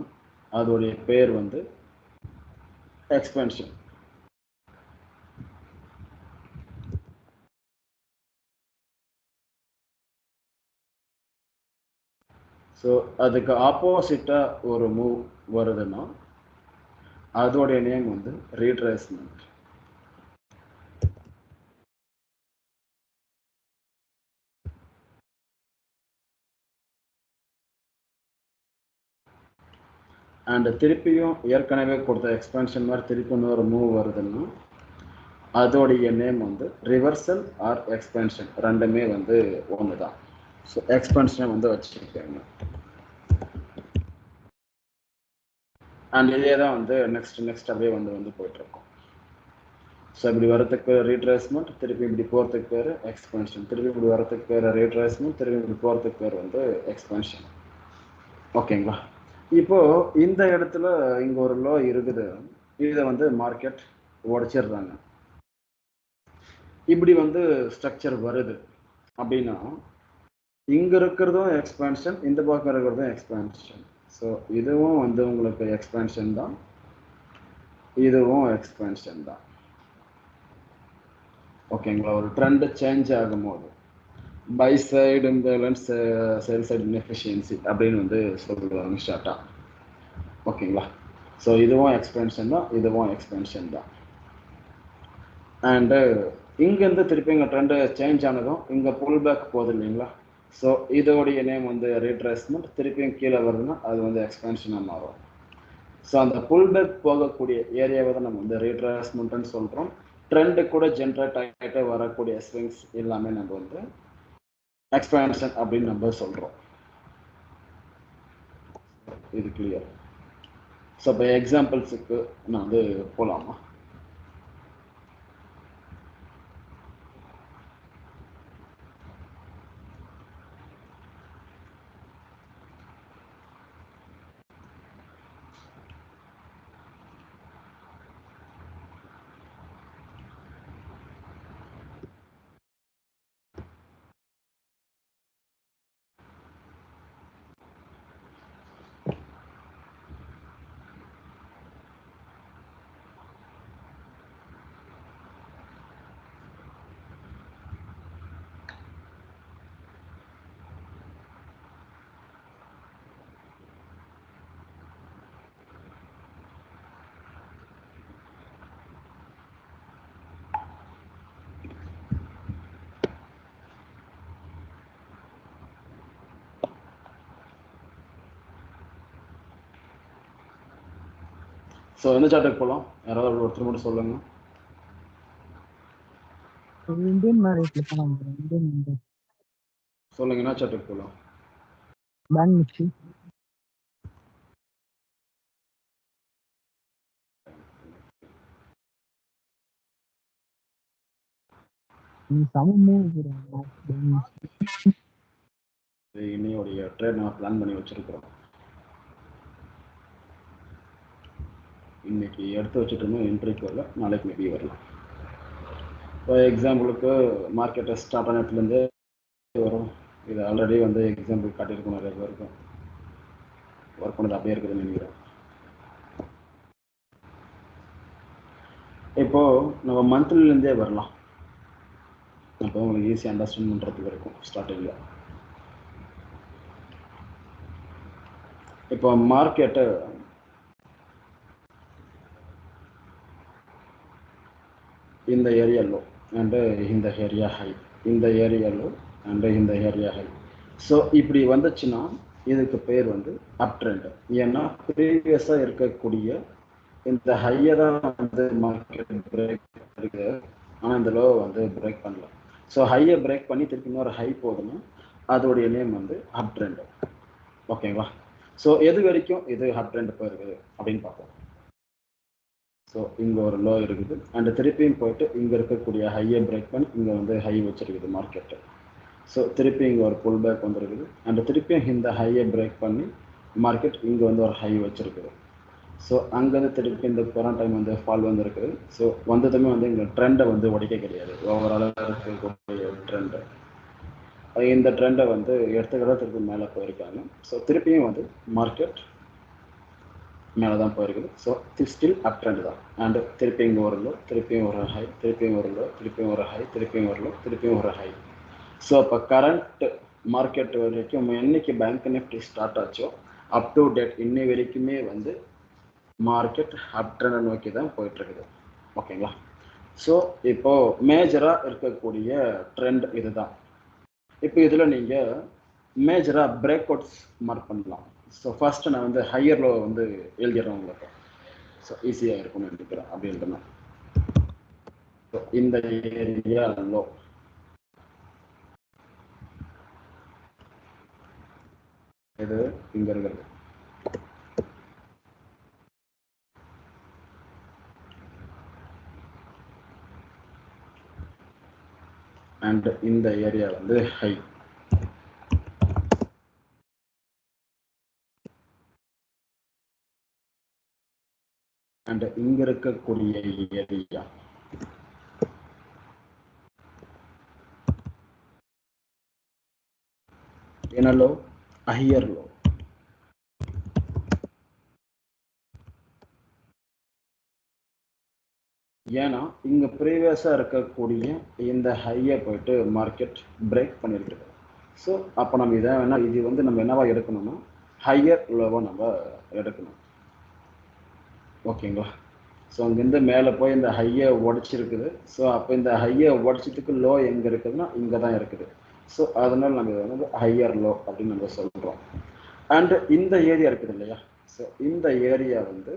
அதோடைய பேர் வந்து எக்ஸ்பென்ஷன். ஸோ அதுக்கு ஆப்போசிட்டாக ஒரு மூவ் வருதுன்னா அதோடைய நேம் வந்து ரீட்ரேஸ்மெண்ட். அண்ட் திருப்பியும் ஏற்கனவே கொடுத்த எக்ஸ்பென்ஷன் மாதிரி திருப்பி இன்னொரு மூவ் வருதுன்னா அதோடைய நேம் வந்து ரிவர்சல் ஆர் எக்ஸ்பென்ஷன், ரெண்டுமே வந்து ஒன்று தான். ஸோ எக்ஸ்பென்ஷனை வந்து வச்சுருக்காங்க. அண்ட் இதே தான் வந்து நெக்ஸ்ட் அப்படியே வந்து போயிட்டுருக்கோம். ஸோ இப்படி வரத்துக்கு ரீட்ரேஸ்மெண்ட், திருப்பி இப்படி போகிறதுக்கு பேர் எக்ஸ்பென்ஷன், திருப்பி இப்படி வரத்துக்கு பேர் ரீட்ரேஸ்மெண்ட், திருப்பி இப்படி போகிறதுக்கு பேர் வந்து எக்ஸ்பென்ஷன். ஓகேங்களா? இப்போது இந்த இடத்துல இங்கே ஒரு லோ இருக்குது, இதை வந்து மார்க்கெட் உடைச்சிடுறாங்க. இப்படி வந்து ஸ்ட்ரக்சர் வருது அப்படின்னா இங்கே இருக்கிறதும் எக்ஸ்பென்ஷன், இந்த பக்கம் இருக்கிறதும் எக்ஸ்பென்ஷன். ஸோ இதுவும் வந்து உங்களுக்கு எக்ஸ்பென்ஷன் தான், இதுவும் எக்ஸ்பென்ஷன் தான். ஓகேங்களா? ஒரு ட்ரெண்ட் சேஞ்ச் ஆகும்போது buy side imbalance, sell side inefficiency அப்படின்னு வந்து சொல்லுவாங்க ஷார்ட்டாக. ஓகேங்களா? ஸோ இதுவும் எக்ஸ்பென்ஷன் தான், இதுவும் எக்ஸ்பென்ஷன் தான். அண்டு இங்கேருந்து திருப்பி இங்கே ட்ரெண்டு சேஞ்ச் ஆனதும் இங்கே புல் பேக் போகுது இல்லைங்களா? ஸோ இதோடைய நேம் வந்து ரீட்ரேஸ்மெண்ட், திருப்பியும் கீழே வருதுன்னா அது வந்து எக்ஸ்பென்ஷனாக மாறும். ஸோ அந்த புல் பேக் போகக்கூடிய ஏரியாவை தான் நம்ம வந்து ரீட்ரேஸ்மெண்ட்னு சொல்கிறோம். ட்ரெண்டு கூட ஜென்ரேட் ஆகிட்டு வரக்கூடிய ஸ்விங்ஸ் எல்லாமே நம்ம வந்து எக்ஸ்பென்ஷன் அப்படின்னு நம்ம சொல்கிறோம். இது கிளியர். ஸோ இப்போ எக்ஸாம்பிள்ஸுக்கு நான் வந்து போகலாமா? ஸோ எந்த சார்ட்டுக்கு போகலாம்? யாராவது ஒருத்தர் மட்டும் சொல்லுங்க. இந்தியன் மார்க்கெட்ல போலாம் bro. இந்தியன் சொல்லுங்க, என்ன சார்ட்டுக்கு போகலாம்? பேங்க் நிஃப்டி. சம மூவ் bro. Bank Nifty. இன்னையோடைய ட்ரேட் நான் பிளான் பண்ணி வச்சிருக்கிறோம். இன்னைக்கு எடுத்து வச்சுட்டு இருந்தோம், என்ட்ரிக்கு வரல, நாளைக்கு மேபி வரலாம். இப்போ எக்ஸாம்பிளுக்கு மார்க்கெட்டை ஸ்டார்ட் ஆன இடத்துலேருந்தே வரும். இது ஆல்ரெடி வந்து எக்ஸாம்பிள் காட்டியிருக்கோம், நிறைய பேருக்கு ஒர்க் பண்ணது அப்படியே இருக்குதுன்னு நினைக்கிறேன். இப்போது நம்ம மந்த்லிலேருந்தே வரலாம், அப்போ உங்களுக்கு ஈஸியாக அண்டர்ஸ்டாண்ட் பண்ணுறதுக்கு இருக்கும் ஸ்டார்டிங்கில். இப்போ மார்க்கெட்டு இந்த ஏரியா லோ அண்டு இந்த ஏரியா ஹை, இந்த ஏரியா லோ அண்டு இந்த ஏரியா ஹை. ஸோ இப்படி வந்துச்சுன்னா இதுக்கு பேர் வந்து அப் ட்ரெண்ட். ஏன்னா ப்ரீவியஸாக இருக்கக்கூடிய இந்த ஹையை தான் வந்து மார்க்கெட் பிரேக் இருக்குது, ஆனால் இந்த லோ வந்து பிரேக் பண்ணல. ஸோ ஹையை பிரேக் பண்ணி திருப்பி இன்னொரு ஹை போதுன்னா அதோடைய நேம் வந்து அப் ட்ரெண்ட். ஓகேங்களா? ஸோ எது வரைக்கும் இது அப் ட்ரெண்ட் போயிருக்குது அப்படின்னு பார்ப்போம். ஸோ இங்கே ஒரு லோ இருக்குது அண்ட் திருப்பியும் போயிட்டு இங்கே இருக்கக்கூடிய ஹையை பிரேக் பண்ணி இங்கே வந்து ஹை வச்சுருக்குது மார்க்கெட்டு. ஸோ திருப்பி இங்கே ஒரு புல் பேக் வந்துருக்குது அண்ட் திருப்பியும் இந்த ஹையை பிரேக் பண்ணி மார்க்கெட் இங்கே வந்து ஒரு ஹை வச்சுருக்குது. ஸோ அங்கேருந்து திருப்பி இந்த கொரோனா டைம் வந்து ஃபால் வந்துருக்குது. ஸோ வந்ததுமே வந்து இங்கே ட்ரெண்டை வந்து உடைக்க கிடையாது, ஓவராலாக இருக்கக்கூடிய ட்ரெண்டு. இந்த ட்ரெண்டை வந்து எடுத்துக்கிட்ட திருப்பி மேலே போயிருக்காங்க. ஸோ திருப்பியும் வந்து மார்க்கெட் மேலே தான் போயிருக்குது. ஸோ ஸ்டில் அப் ட்ரெண்ட் தான். அண்டு திருப்பி இங்கே ஒரு லோ, திருப்பியும் ஒரு ஹை, திருப்பியும் ஒரு லோ, திருப்பியும் ஒரு ஹை, திருப்பியும் ஒரு லோ, திருப்பியும் ஒரு ஹை. ஸோ இப்போ கரண்ட் மார்க்கெட் வரைக்கும் என்னைக்கு பேங்க் நிஃப்டி ஸ்டார்ட் ஆச்சோ அப் டு டேட் இன்னை வரைக்குமே வந்து மார்க்கெட் அப் ட்ரெண்டை நோக்கி தான் போயிட்டுருக்குது. ஓகேங்களா? ஸோ இப்போது மேஜராக இருக்கக்கூடிய ட்ரெண்ட் இது தான். இப்போ இதில் நீங்கள் மேஜராக பிரேக் அவுட்ஸ் மார்க் பண்ணலாம். ஸோ ஃபர்ஸ்ட்டு நான் வந்து ஹையர் லோ வந்து எழுதிடுறேன் உங்களுக்கு. ஸோ ஈஸியாக இருக்கும்னு நினைக்கிறேன். அப்படி எழுதுனா ஸோ இந்த ஏரியா லோ, இது இங்கே இருக்கிறது. அண்ட் இந்த ஏரியா வந்து ஹை. அண்ட் இங்க இருக்கக்கூடிய ஏரியா என்ன லோ? Higher low. ஏன்னா இங்க ப்ரீவியஸாக இருக்கக்கூடிய இந்த ஹையை போயிட்டு மார்க்கெட் பிரேக் பண்ணியிருக்குது. ஸோ அப்போ நம்ம இதை வேணால் இது வந்து நம்ம என்னவா எடுக்கணும்னா ஹையர் லோவாக நம்ம எடுக்கணும். ஓகேங்களா? ஸோ அங்கேருந்து மேலே போய் இந்த ஹையை உடச்சிருக்குது. ஸோ அப்போ இந்த ஹையை உடச்சதுக்கு லோ எங்கே இருக்குதுன்னா இங்கே தான் இருக்குது. ஸோ அதனால் நம்ம இதை வந்து ஹையர் லோ அப்படின்னு நம்ம சொல்கிறோம். அண்டு இந்த ஏரியா இருக்குது இல்லையா? ஸோ இந்த ஏரியா வந்து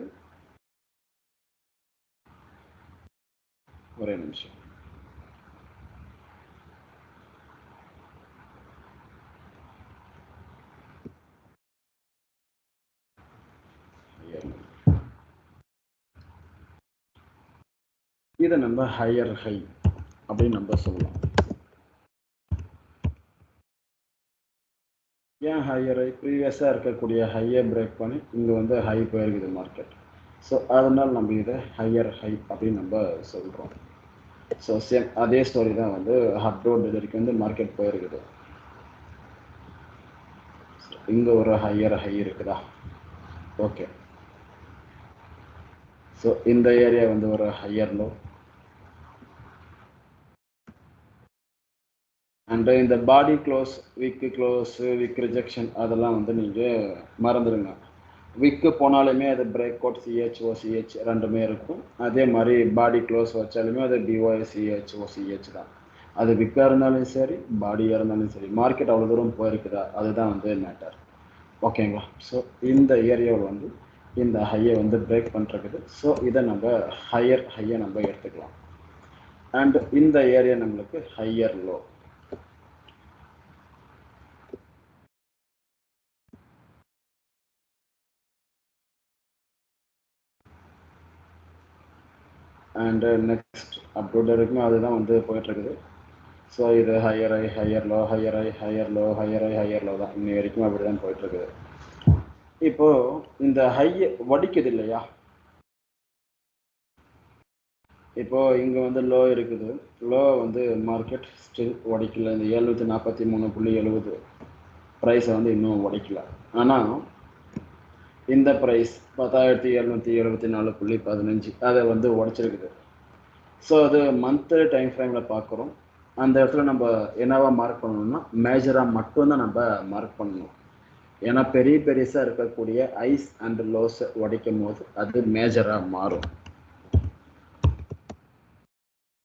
ஒரே நிமிஷம். இதை நம்ம ஹையர் ஹை அப்படின்னு நம்ம சொல்லலாம். ஏன் ஹையர் ஹை? ப்ரீவியஸாக இருக்கக்கூடிய ஹையை பிரேக் பண்ணி இங்கே வந்து ஹை போயிருக்குது மார்க்கெட். ஸோ அதனால நம்ம இதை ஹையர் ஹை அப்படின்னு நம்ம சொல்கிறோம். ஸோ சேம் அதே ஸ்டோரி தான் வந்து அப்டோட் இது வரைக்கும் வந்து மார்க்கெட் போயிருக்குது. இங்கே ஒரு ஹையர் ஹை இருக்குதா? ஓகே. ஸோ இந்த ஏரியா வந்து ஒரு ஹையர் லோ. அண்டு இந்த பாடி க்ளோஸ், விக்கு க்ளோஸ், விக் ரிஜெக்ஷன் அதெல்லாம் வந்து நீங்கள் மறந்துடுங்க. விக்கு போனாலுமே அது பிரேக் அவுட் சிஹெச்ஓசிஹெச் ரெண்டுமே இருக்கும். அதே மாதிரி பாடி க்ளோஸ் வச்சாலுமே அது டிஒய் சிஹெச்ஓசிஹெச் தான். அது விக்காக இருந்தாலும் சரி, பாடியாக இருந்தாலும் சரி, மார்க்கெட் அவ்வளோ தூரம் போயிருக்குதா அதுதான் வந்து மேட்டர். ஓகேங்களா? ஸோ இந்த ஏரியாவில் வந்து இந்த ஹையை வந்து பிரேக் பண்ணுறது. ஸோ இதை நம்ம ஹையர் ஹையை நம்ம எடுத்துக்கலாம். அண்ட் இந்த ஏரியா நம்மளுக்கு ஹையர் லோ. அண்டு நெக்ஸ்ட் அப்டோட் வரைக்கும் அதுதான் வந்து போயிட்டுருக்குது. ஸோ இது ஹையர் ஐ ஹையர் லோ, ஹையர் ஐ ஹையர் லோ, ஹையர் ஐ ஹையர் லோ தான் இன்னி வரைக்கும் அப்படி தான் போயிட்டுருக்குது. இப்போது இந்த ஹையை வடிக்குது இல்லையா? இப்போது இங்கே வந்து லோ இருக்குது. லோ வந்து மார்க்கெட் ஸ்டில் உடைக்கல. இந்த 743.70 ப்ரைஸை வந்து இன்னும் உடைக்கல. ஆனால் இந்த ப்ரைஸ் 10,774.15 அதை வந்து உடைச்சிருக்குது. ஸோ அது மந்த்லி டைம் ஃப்ரேமில் பார்க்குறோம். அந்த இடத்துல நம்ம என்னவா மார்க் பண்ணணும்னா மேஜராக மட்டும்தான் நம்ம மார்க் பண்ணணும். ஏன்னா பெருசாக இருக்கக்கூடிய ஐஸ் அண்ட் லோஸை உடைக்கும் போது அது மேஜராக மாறும்.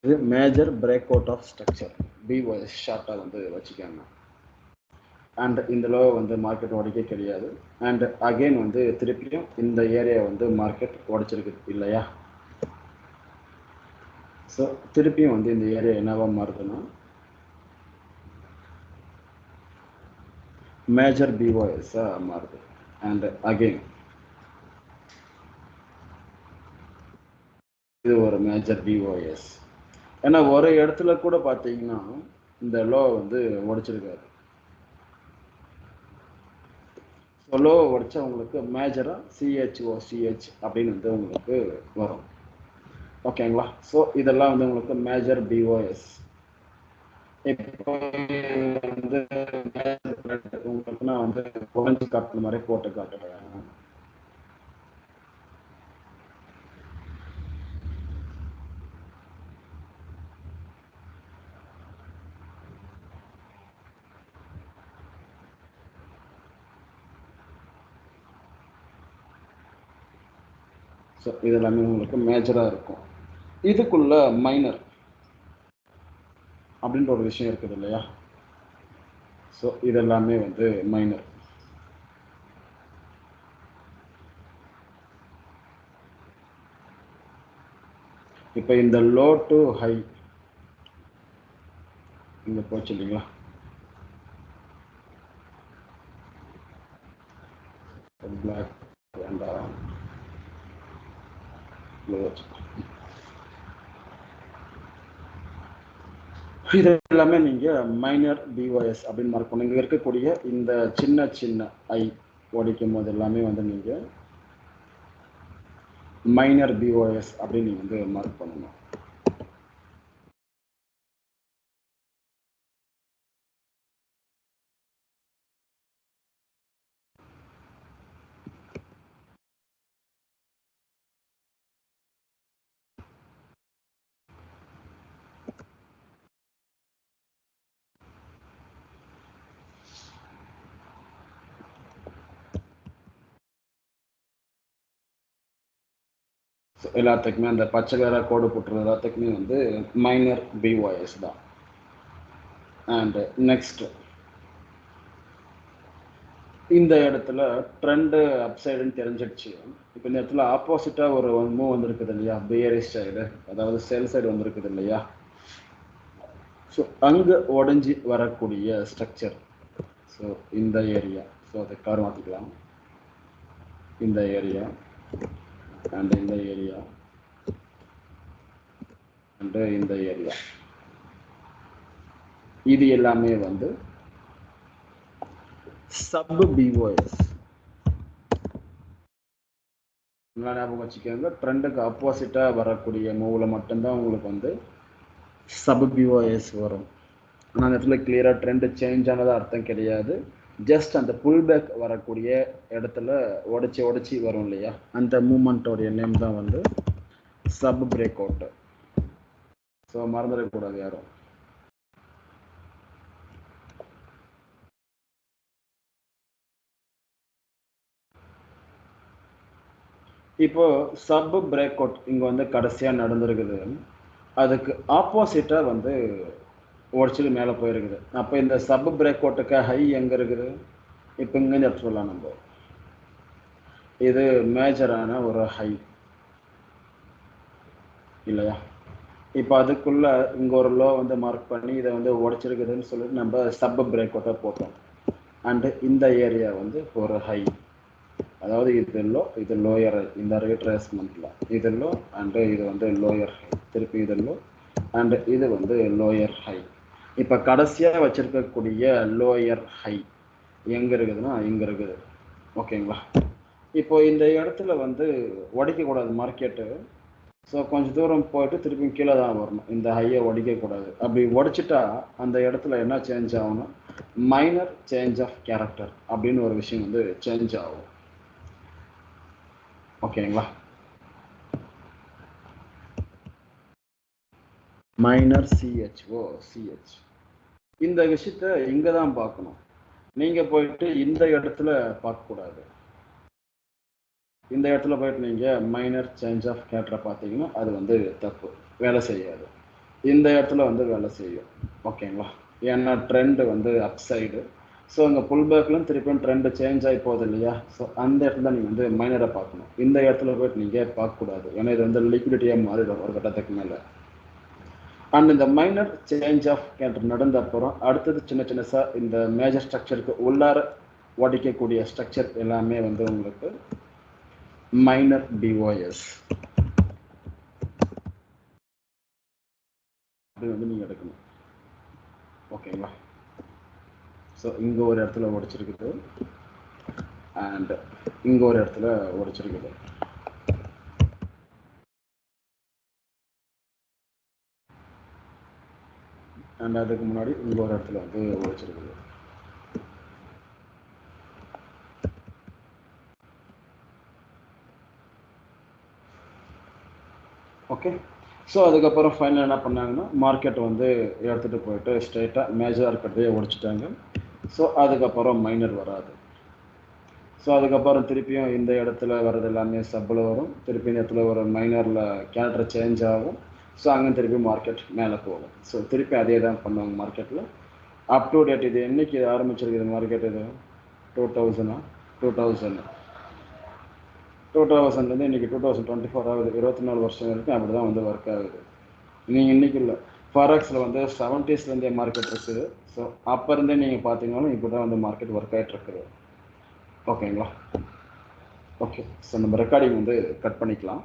இது major break out of structure, BOS ஷார்ட்டாக வந்து வச்சுக்காங்க. அண்ட் இந்த லோ வந்து மார்க்கெட் உடைக்க கிடையாது. அண்ட் அகெயின் வந்து திருப்பியும் இந்த ஏரியா வந்து மார்க்கெட் உடைச்சிருக்குது இல்லையா? ஸோ திருப்பியும் வந்து இந்த ஏரியா என்னவா மாறுதுன்னா மேஜர் பிஓஎஸ்ஸாக மாறுது. அண்ட் அகெயின் இது ஒரு மேஜர் பிஓஎஸ். ஏன்னா ஒரு இடத்துல கூட பார்த்தீங்கன்னா இந்த லோ வந்து உடைச்சிருக்காரு. ஸோ லோ உடைச்சா உங்களுக்கு மேஜராக சிஹெச்ஓசிஹெச் அப்படின்னு வந்து உங்களுக்கு வரும். ஓகேங்களா? ஸோ இதெல்லாம் வந்து உங்களுக்கு மேஜர் பிஓஎஸ். இப்போ வந்து உங்களுக்கு நான் வந்து குறைஞ்சி காட்டுற மாதிரி போட்டு காட்டுறேன். ஸோ இதெல்லாமே உங்களுக்கு மேஜராக இருக்கும். இதுக்குள்ள மைனர் அப்படின்ற ஒரு விஷயம் இருக்குது இல்லையா? ஸோ இதெல்லாமே வந்து மைனர். இப்போ இந்த லோ டு ஹை இங்கே போச்சு இல்லைங்களா? பிளாக் வேண்டாம், இது எல்லாமே நீங்கள் மைனர் பிஓஎஸ் அப்படின்னு மார்க் பண்ணுங்க. இங்கே இருக்கக்கூடிய இந்த சின்ன சின்ன ஐ உடைக்கும் போது எல்லாமே வந்து நீங்கள் மைனர் பிஓஎஸ் அப்படின்னு நீங்கள் வந்து மார்க் பண்ணணும். ஸோ எல்லாத்துக்குமே அந்த பச்சை கலராக கோடு போட்டுறது எல்லாத்துக்குமே வந்து மைனர் பிஓஎஸ் தான். அண்ட் நெக்ஸ்ட் இந்த இடத்துல ட்ரெண்டு அப்சைடுன்னு தெரிஞ்சிடுச்சு. இப்போ இந்த இடத்துல ஆப்போசிட்டாக ஒரு மூவ் வந்துருக்குது இல்லையா? பியரிஷ் சைடு, அதாவது சேல் சைடு வந்துருக்குது இல்லையா? ஸோ அங்கே உடஞ்சி வரக்கூடிய ஸ்ட்ரக்சர். ஸோ இந்த ஏரியா, ஸோ அதை கலர் மாற்றிக்கலாம். இந்த ஏரியா அண்ட் இந்த ஏரியா அண்ட் இந்த ஏரியா இது எல்லாமே வந்து சப் பிஓஎஸ். ஞாபகம் வச்சுக்கோங்க, ட்ரெண்டுக்கு ஆப்போசிட்டாக வரக்கூடிய மூவில் மட்டும்தான் உங்களுக்கு வந்து சப் பிஓஎஸ் வரும். ஆனால் அந்த இடத்துல கிளியராக ட்ரெண்டு சேஞ்ச் ஆனது அர்த்தம் கிடையாது. ஜஸ்ட் அந்த புல் பேக் வரக்கூடிய இடத்துல உடச்சி வரும் இல்லையா, அந்த மூமெண்ட்டோடைய நேம் தான் வந்து சப் பிரேக் அவுட். ஸோ மறந்துடக்கூடாது யாரும். இப்போ சப் பிரேக் அவுட் இங்கே வந்து கடைசியாக நடந்திருக்குது. அதுக்கு ஆப்போசிட்டாக வந்து உடச்சிட்டு மேலே போயிருக்குது. அப்போ இந்த சப் பிரேக் அவுட்டுக்கு ஹை எங்கே இருக்குது? இப்போ இங்கேருந்து எடுத்து சொல்லலாம் நம்ம. இது மேஜரான ஒரு ஹை இல்லையா? இப்போ அதுக்குள்ள இங்கே ஒரு லோ வந்து மார்க் பண்ணி இதை வந்து உடச்சிருக்குதுன்னு சொல்லிட்டு நம்ம சப் பிரேக் அவுட்டை போட்டோம். அண்டு இந்த ஏரியா வந்து ஒரு ஹை, அதாவது இது லோ, இது லோயர். இந்த ரீட்ரேஸ்மெண்ட்டில் இது லோ அண்டு இது வந்து லோயர் ஹை, திருப்பி இது லோ அண்டு இது வந்து லோயர் ஹை. இப்போ கடைசியாக வச்சுருக்கக்கூடிய லோயர் ஹை எங்கே இருக்குதுன்னா இங்கே இருக்குது. ஓகேங்களா? இப்போ இந்த இடத்துல வந்து உடைக்கக்கூடாது மார்க்கெட்டு. ஸோ கொஞ்சம் தூரம் போயிட்டு திருப்பி கீழே தான் வரணும். இந்த ஹையை உடைக்கக்கூடாது. அப்படி உடைச்சிட்டா அந்த இடத்துல என்ன சேஞ்ச் ஆகும்னா மைனர் சேஞ்ச் ஆஃப் கேரக்டர் அப்படின்னு ஒரு விஷயம் வந்து சேஞ்ச் ஆகும். ஓகேங்களா? மைனர் சிஹெச் இந்த விஷயத்த இங்கே தான் பார்க்கணும். நீங்கள் போயிட்டு இந்த இடத்துல பார்க்கக்கூடாது. இந்த இடத்துல போயிட்டு நீங்கள் மைனர் சேஞ்ச் ஆஃப் கேரக்டரை பார்த்தீங்கன்னா அது வந்து தப்பு, வேலை செய்யாது. இந்த இடத்துல வந்து வேலை செய்யும். ஓகேங்களா? ஏன்னா ட்ரெண்டு வந்து அப் சைடு. ஸோ இங்கே புல் பேக்லாம் திருப்பியும் ட்ரெண்டு சேஞ்ச் ஆகி போகுது இல்லையா? ஸோ அந்த இடத்துல நீங்கள் வந்து மைனரை பார்க்கணும். இந்த இடத்துல போய்ட்டு நீங்கள் பார்க்கக்கூடாது. ஏன்னா இது வந்து லிக்விடிட்டியாக மாறிடும் ஒரு கட்டத்துக்கு மேலே. அண்ட் இந்த மைனர் சேஞ்ச் ஆஃப் கேரக்டர் நடந்த அப்புறம் அடுத்தது சின்ன இந்த மேஜர் ஸ்ட்ரக்சருக்கு உள்ளார உடைக்கக்கூடிய ஸ்ட்ரக்சர் எல்லாமே வந்து உங்களுக்கு மைனர் பிஓஎஸ் அப்படி வந்து நீங்கள் எடுக்கணும். ஓகேங்களா? ஸோ இங்கே ஒரு இடத்துல உடைச்சிருக்குது அண்ட் இங்கே ஒரு இடத்துல உடைச்சிருக்குது. அண்ட் அதுக்கு முன்னாடி இங்கே ஒரு இடத்துல வந்து உடைச்சிருக்குது. ஓகே. ஸோ அதுக்கப்புறம் ஃபைனல் என்ன பண்ணாங்கன்னா மார்க்கெட் வந்து எடுத்துகிட்டு போயிட்டு ஸ்ட்ரைட்டாக மேஜராக இருக்கிறதையே உடைச்சிட்டாங்க. ஸோ அதுக்கப்புறம் மைனர் வராது. ஸோ அதுக்கப்புறம் திருப்பியும் இந்த இடத்துல வர்றது எல்லாமே சப்பில் வரும். திருப்பி இந்த இடத்துல ஒரு மைனரில் கேரக்டர் சேஞ்ச் ஆகும். ஸோ அங்கே திருப்பி மார்க்கெட் மேலே போகும். ஸோ திருப்பி அதே தான் பண்ணுவாங்க மார்க்கெட்டில் அப் டு டேட். இது என்றைக்கு இது ஆரம்பிச்சிருக்குது மார்க்கெட்? இது 2000 இன்றைக்கி 2024 ஆகுது. 24 வருஷம் வரைக்கும் அப்படி தான் வந்து ஒர்க் ஆகுது. நீங்கள் இன்றைக்கி இல்லை, ஃபாரெக்ஸில் வந்து 70s மார்க்கெட் இருக்குது. ஸோ அப்போ இருந்தே நீங்கள் பார்த்தீங்கன்னாலும் இப்படி தான் வந்து மார்க்கெட் ஒர்க் ஆகிட்டு இருக்குது. ஓகேங்களா? ஓகே. ஸோ நம்ம ரெக்கார்டிங் வந்து கட் பண்ணிக்கலாம்.